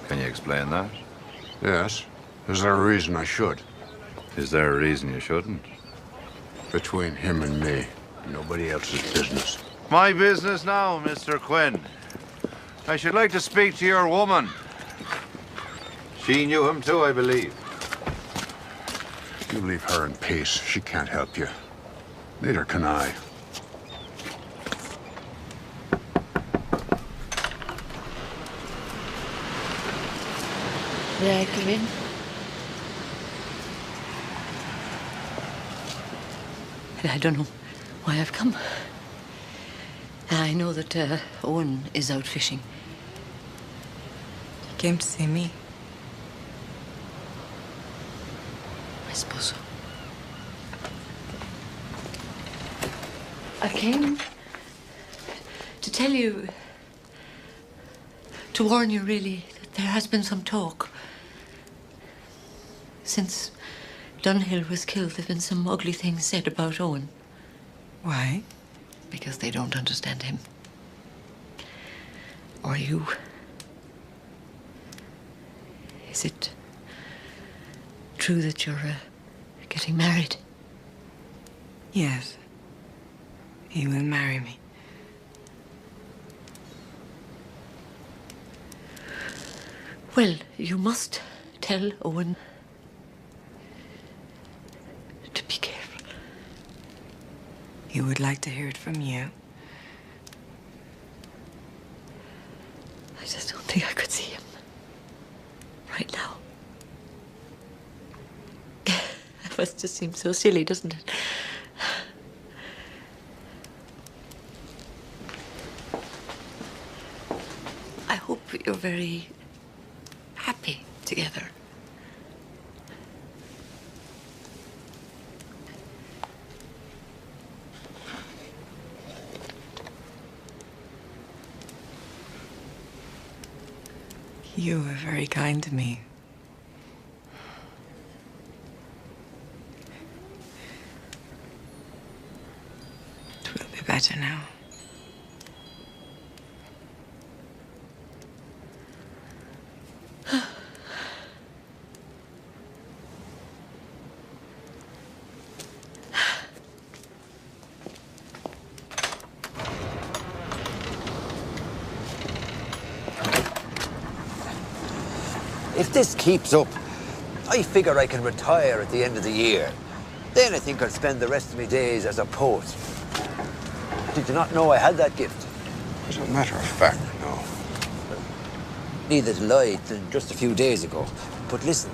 Can you explain that?
Yes. Is there a reason I should?
Is there a reason you shouldn't?
Between him and me, nobody else's business.
My business now, Mr. Quinn. I should like to speak to your woman. She knew him too, I believe.
You leave her in peace. She can't help you. Neither can I.
May I come in? I don't know why I've come. I know that Owen is out fishing.
He came to see me.
I suppose so. I came to tell you, to warn you really, that there has been some talk. Since Dunhill was killed, there have been some ugly things said about Owen.
Why?
Because they don't understand him. Or you. Is it true that you're getting married?
Yes. He will marry me.
Well, you must tell Owen to be careful.
He would like to hear it from you.
I just don't think I could see him right now. It must just seem so silly, doesn't it? I hope you're very happy together.
You were very kind to me. It will be better now.
If this keeps up, I figure I can retire at the end of the year. Then I think I'll spend the rest of my days as a poet. Did you not know I had that gift?
As a matter of fact, no.
Neither did I till just a few days ago. But listen,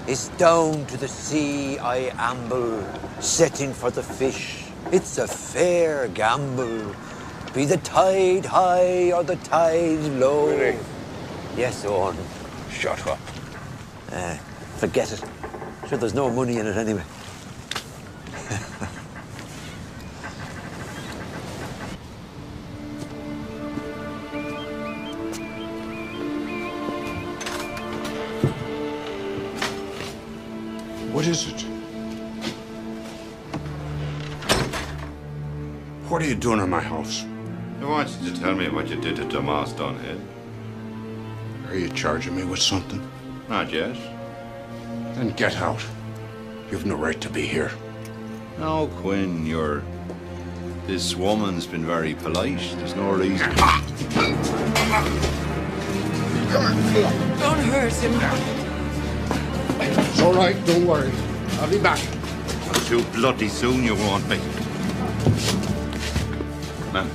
it's down to the sea I amble, setting for the fish. It's a fair gamble, be the tide high or the tide low.
Really?
Yes, Owen.
Shut up.
Forget it. Sure, there's no money in it anyway.
What is it? What are you doing in my house?
I want you to tell me what you did to Tomas Dunhill.
Are you charging me with something?
Not yet.
Then get out. You've no right to be here.
No, Quinn, this woman's been very polite. There's no reason.
Don't hurt him.
It's all right, don't worry. I'll be back.
Not too bloody soon you won't be. Ma'am.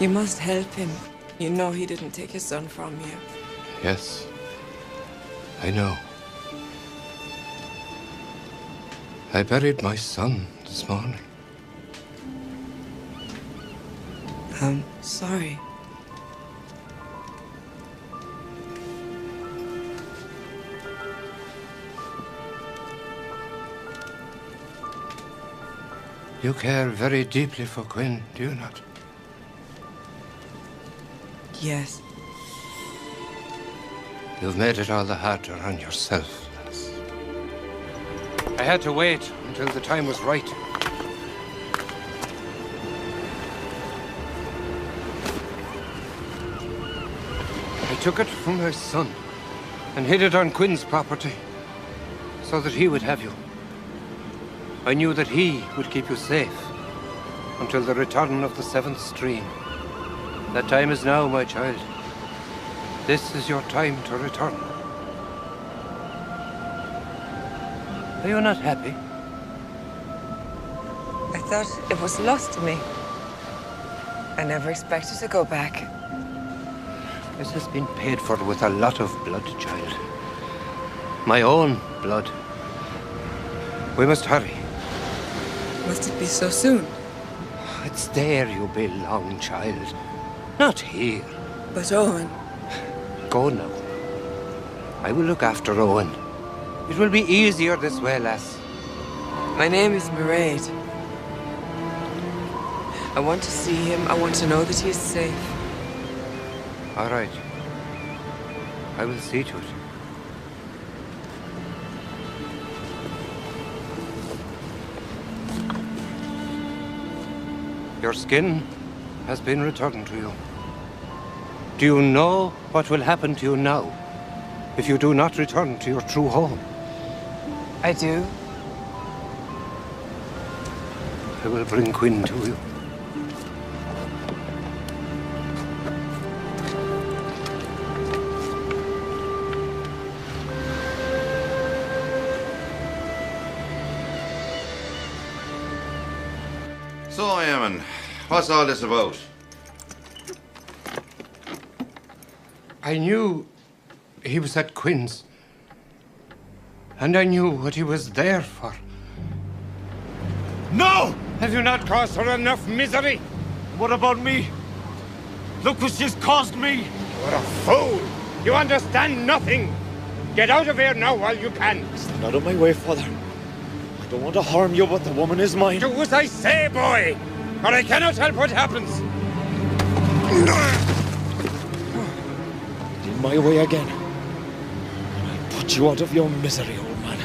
You must help him. You know he didn't take his son from you.
Yes, I know. I buried my son this morning.
I'm sorry.
You care very deeply for Quinn, do you not?
Yes.
You've made it all the harder on yourself, lass.
I had to wait until the time was right. took it from my son and hid it on Quinn's property so that he would have you. I knew that he would keep you safe until the return of the seventh stream. That time is now, my child. This is your time to return. Are you not happy?
I thought it was lost to me. I never expected to go back.
This has been paid for with a lot of blood, child. My own blood. We must hurry.
Must it be so soon?
It's there you belong, child. Not here.
But Owen...
Go now. I will look after Owen. It will be easier this way, lass.
My name is Mairead. I want to see him. I want to know that he is safe.
All right. I will see to it. Your skin has been returned to you. Do you know what will happen to you now if you do not return to your true home?
I do.
I will bring Quinn to you.
So, Eamon, what's all this about?
I knew he was at Quinn's. And I knew what he was there for.
No!
Have you not caused her enough misery?
What about me? Look what she's caused me!
You're a fool! You understand nothing! Get out of here now while you can!
Stand out of my way, Father. I don't want to harm you, but the woman is mine.
Do as I say, boy! Or I cannot help what happens!
In my way again. And I'll put you out of your misery, old man.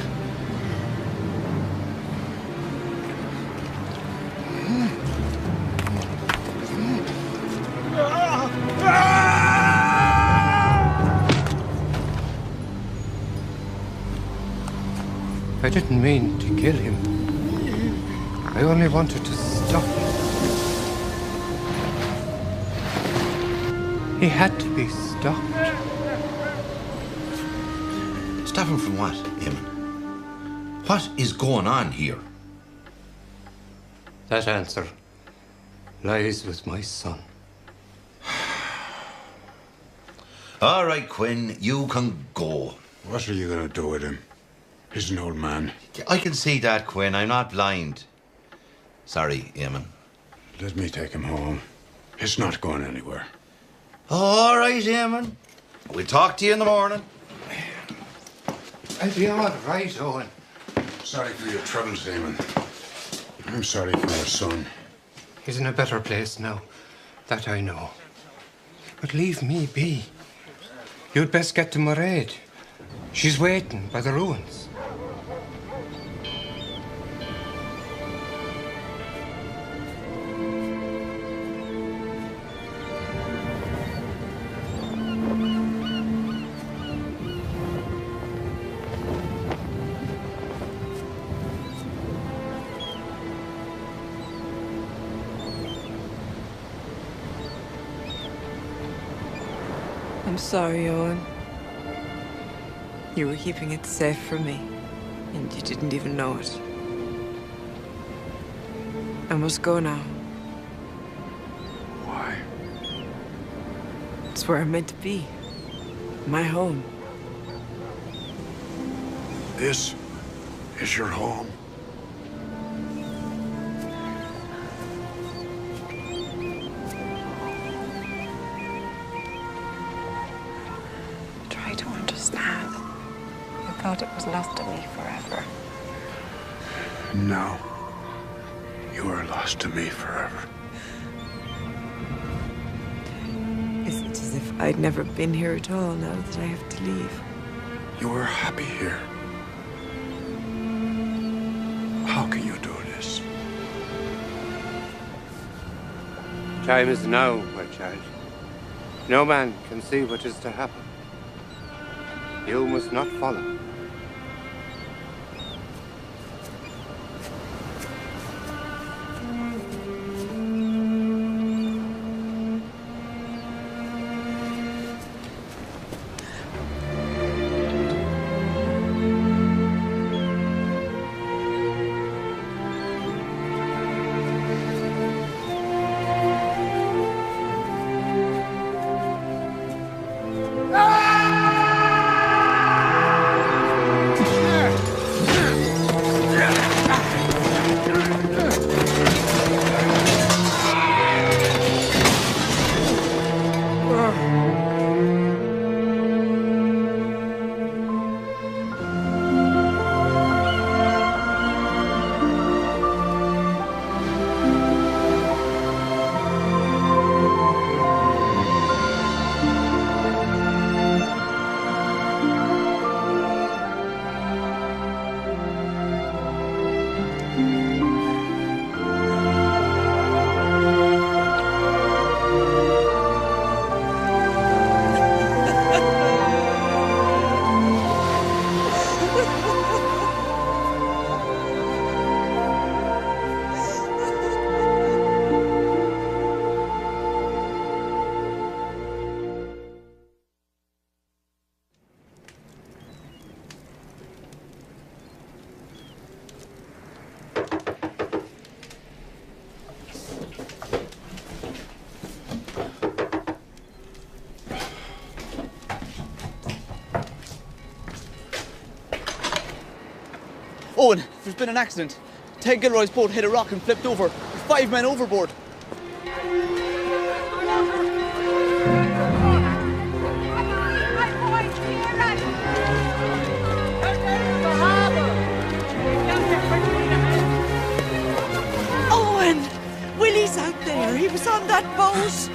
I didn't mean to kill him. I only wanted to stop him. He had to be stopped.
Stop him from what, Eamon? What is going on here?
That answer lies with my son.
All right, Quinn, you can go.
What are you going to do with him? He's an old man.
I can see that, Quinn. I'm not blind. Sorry, Eamon.
Let me take him home. He's not going anywhere.
All right, Eamon. We'll talk to you in the morning.
I'll be all right, Owen.
Sorry for your troubles, Eamon. I'm sorry for your son.
He's in a better place now. That I know. But leave me be. You'd best get to Mairead. She's waiting by the ruins.
I'm sorry, Owen. You were keeping it safe from me, and you didn't even know it. I must go now.
Why?
It's where I'm meant to be. My home.
This is your home.
Try to understand. I thought it was lost to me forever.
No. You are lost to me forever.
Is it as if I'd never been here at all now that I have to leave?
You are happy here. How can you do this?
Time is now, my child.
No man can see what is to happen. You must not follow.
Owen, there's been an accident. Ted Gilroy's boat hit a rock and flipped over. 5 men overboard.
Owen! Willie's out there. He was on that boat.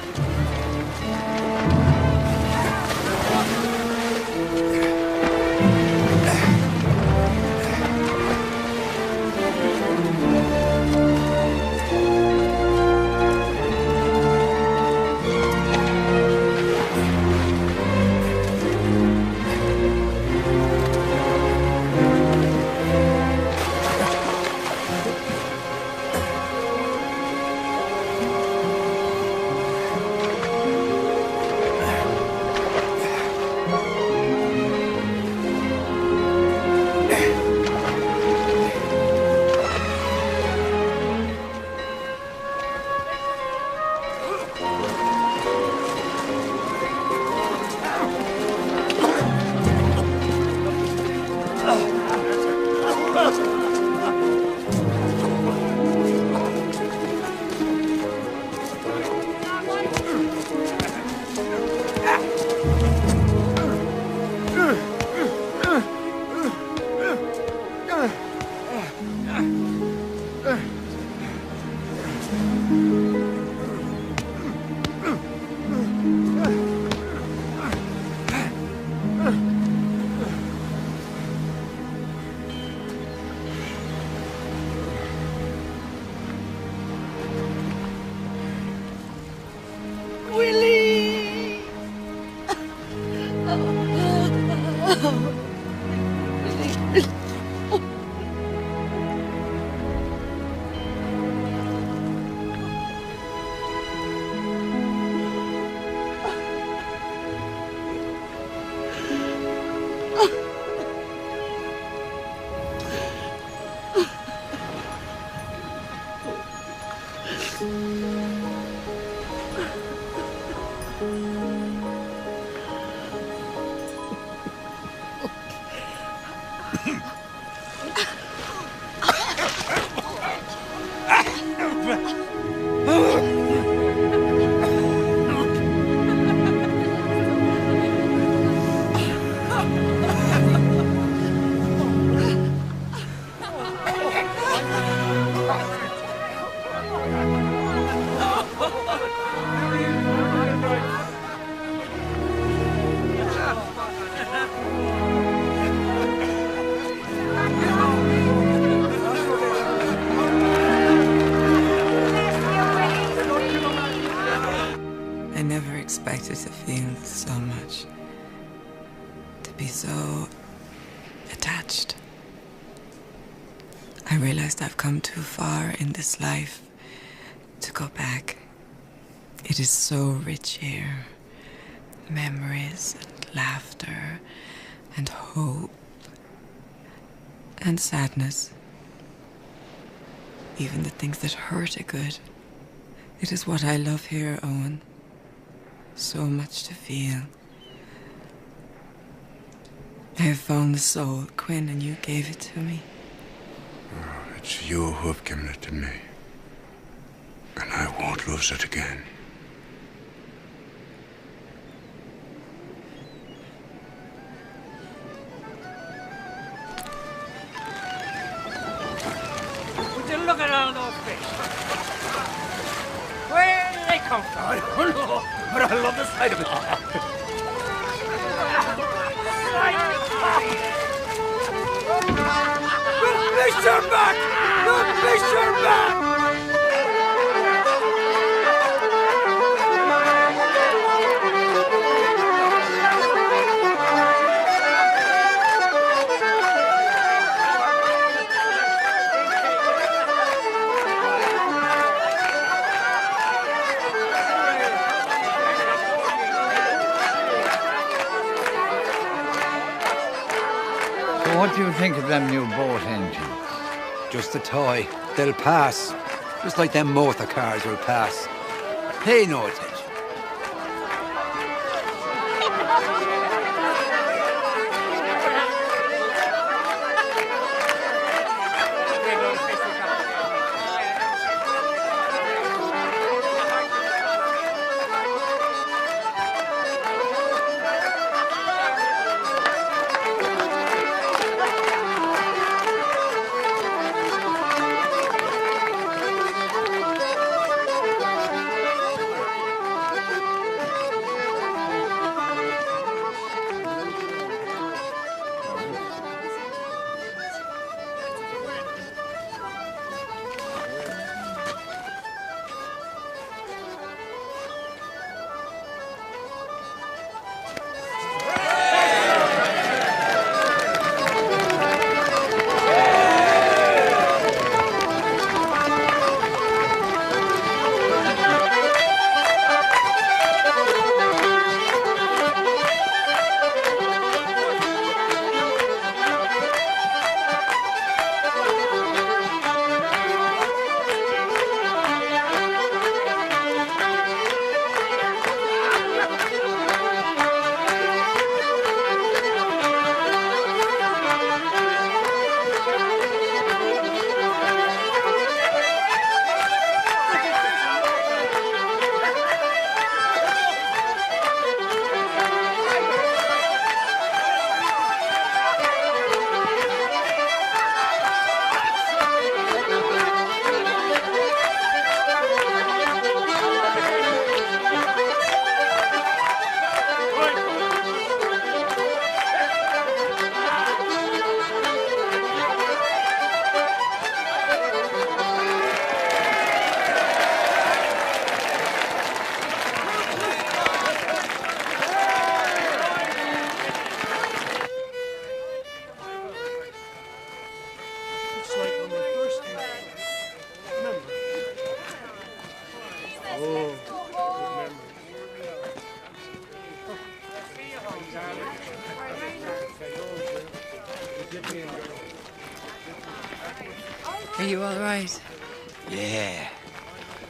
so attached. I realized I've come too far in this life to go back. It is so rich here. Memories and laughter and hope and sadness. Even the things that hurt are good. It is what I love here, Owen. So much to feel. I have found the soul, Quinn, and you gave it to me.
Oh, it's you who have given it to me. And I won't lose it again.
Would you look at all those fish? Where do they come from? I don't know, but I love the sight of it. The fish are back! The fish are back!
What do you think of them new boat engines? Just a toy. They'll pass. Just like them motor cars will pass. Pay no attention.
Are you all right?
Yeah.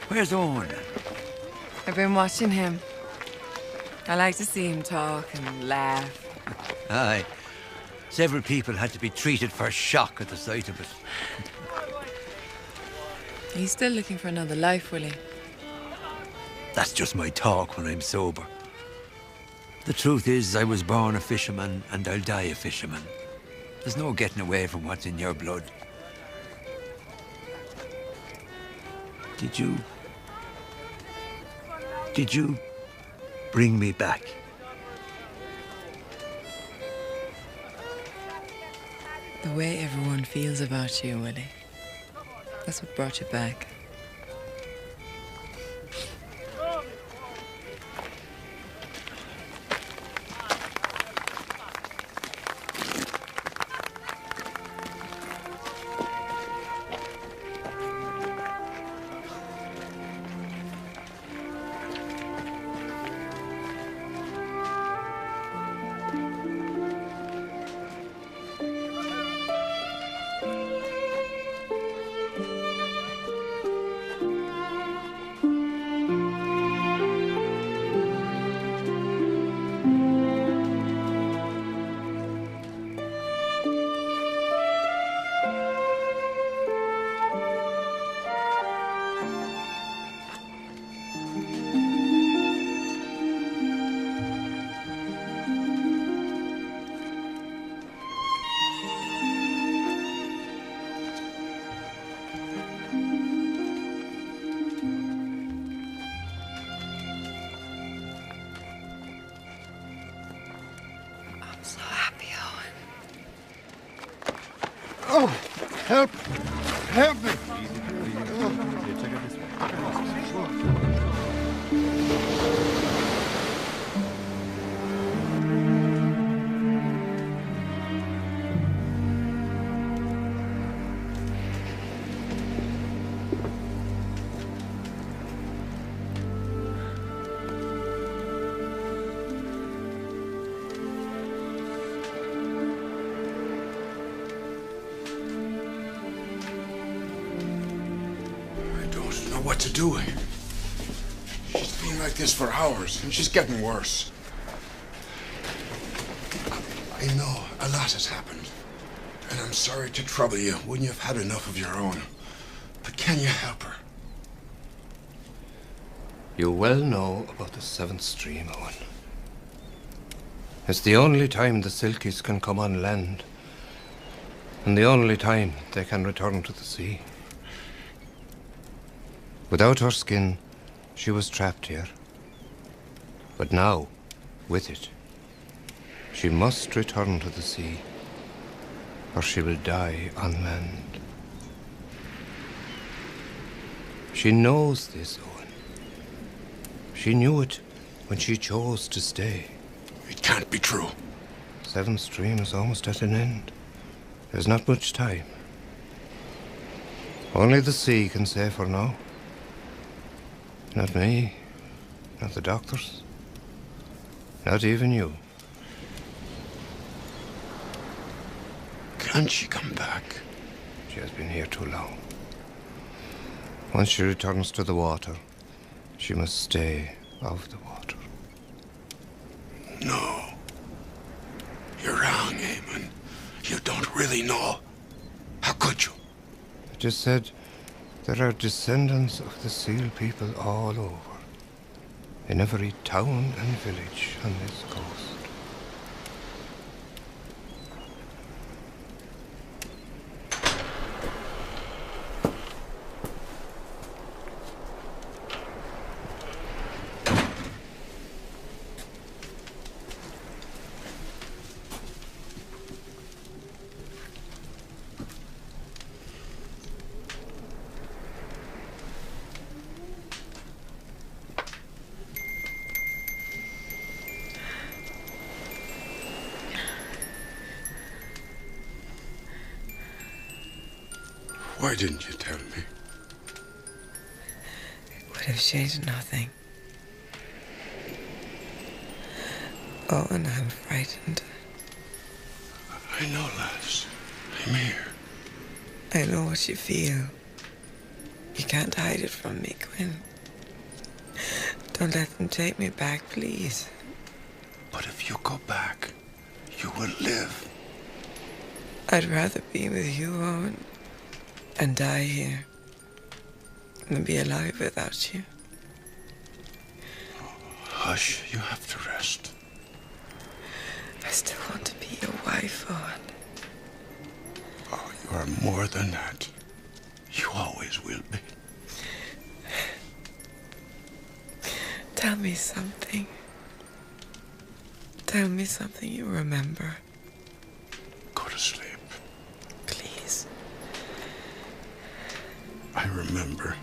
Where's Owen?
I've been watching him. I like to see him talk and laugh.
Aye. Several people had to be treated for shock at the sight of it.
He's still looking for another life, will he?
That's just my talk when I'm sober. The truth is, I was born a fisherman and I'll die a fisherman. There's no getting away from what's in your blood. Did you bring me back?
The way everyone feels about you, Willie. That's what brought you back.
Oh, help! Help me!
What to do? She's been like this for hours, and she's getting worse. I know a lot has happened, and I'm sorry to trouble you when you've had enough of your own. But can you help her?
You well know about the Seventh Stream, Owen. It's the only time the Silkies can come on land, and the only time they can return to the sea. Without her skin, she was trapped here. But now, with it, she must return to the sea, or she will die on land. She knows this, Owen. She knew it when she chose to stay.
It can't be true.
Seventh Stream is almost at an end. There's not much time. Only the sea can save her now. Not me, not the doctors, not even you.
Can't she come back?
She has been here too long. Once she returns to the water, she must stay of the water.
No. You're wrong, Eamon. You don't really know. How could you?
I just said there are descendants of the Seal people all over, in every town and village on this coast.
Why didn't you tell me?
It would have changed nothing. Oh, and I'm frightened.
I know, lass. I'm here.
I know what you feel. You can't hide it from me, Quinn. Don't let them take me back, please.
But if you go back, you will live.
I'd rather be with you, Owen, and die here than be alive without you.
Hush, you have to rest.
I still want to be your wife, Owen.
Oh, you are more than that. You always will be.
Tell me something. Tell me something you remember.
Go to sleep.
Please.
I remember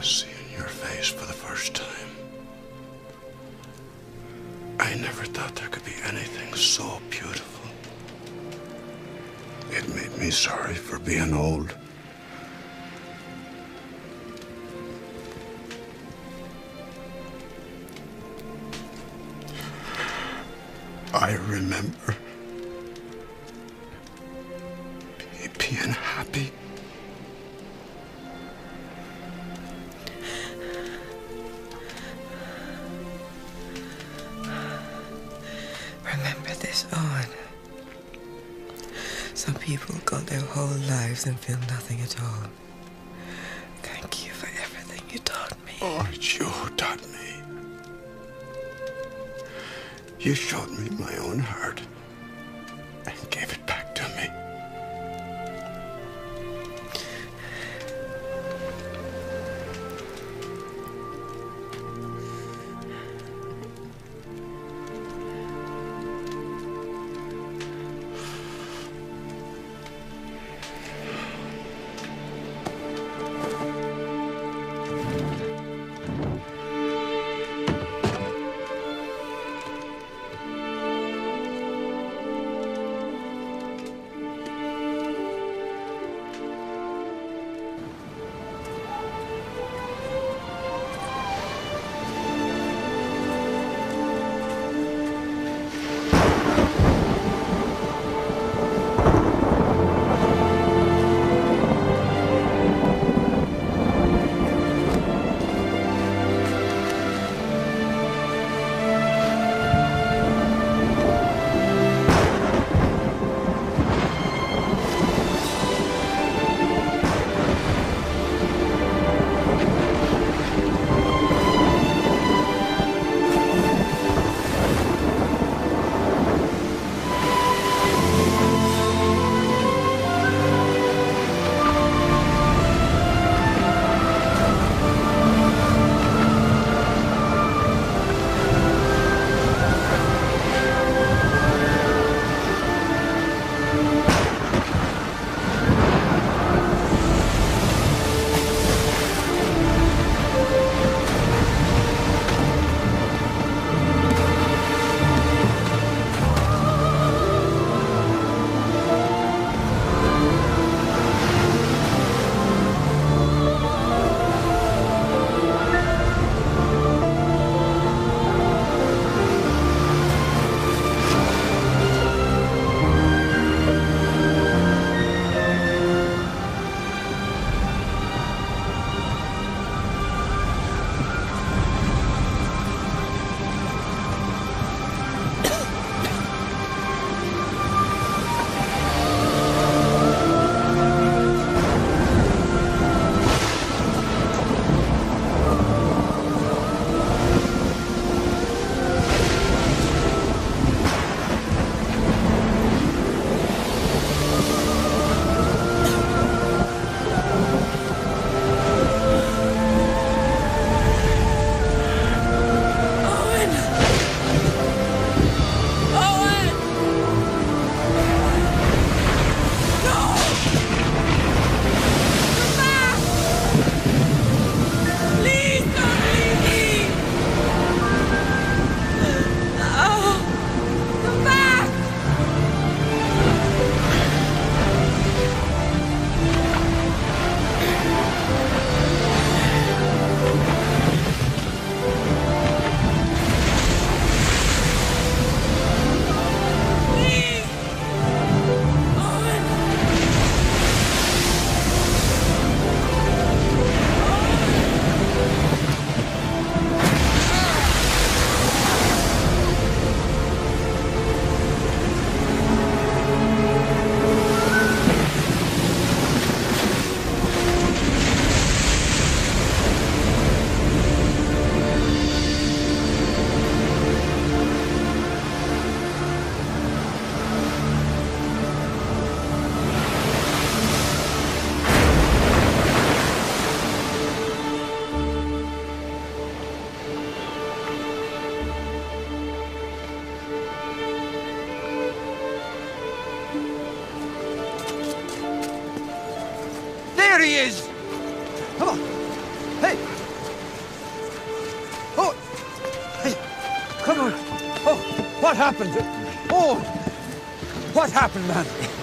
seeing your face for the first time. I never thought there could be anything so beautiful. It made me sorry for being old. I remember being happy.
Remember this, Owen. Some people go their whole lives and feel nothing at all. Thank you for everything you taught me.
Oh, it's you who taught me. You showed me my own heart and gave it back to me.
There he is! Come on. Hey! Oh! Hey! Come on! Oh! What happened? Oh! What happened, man?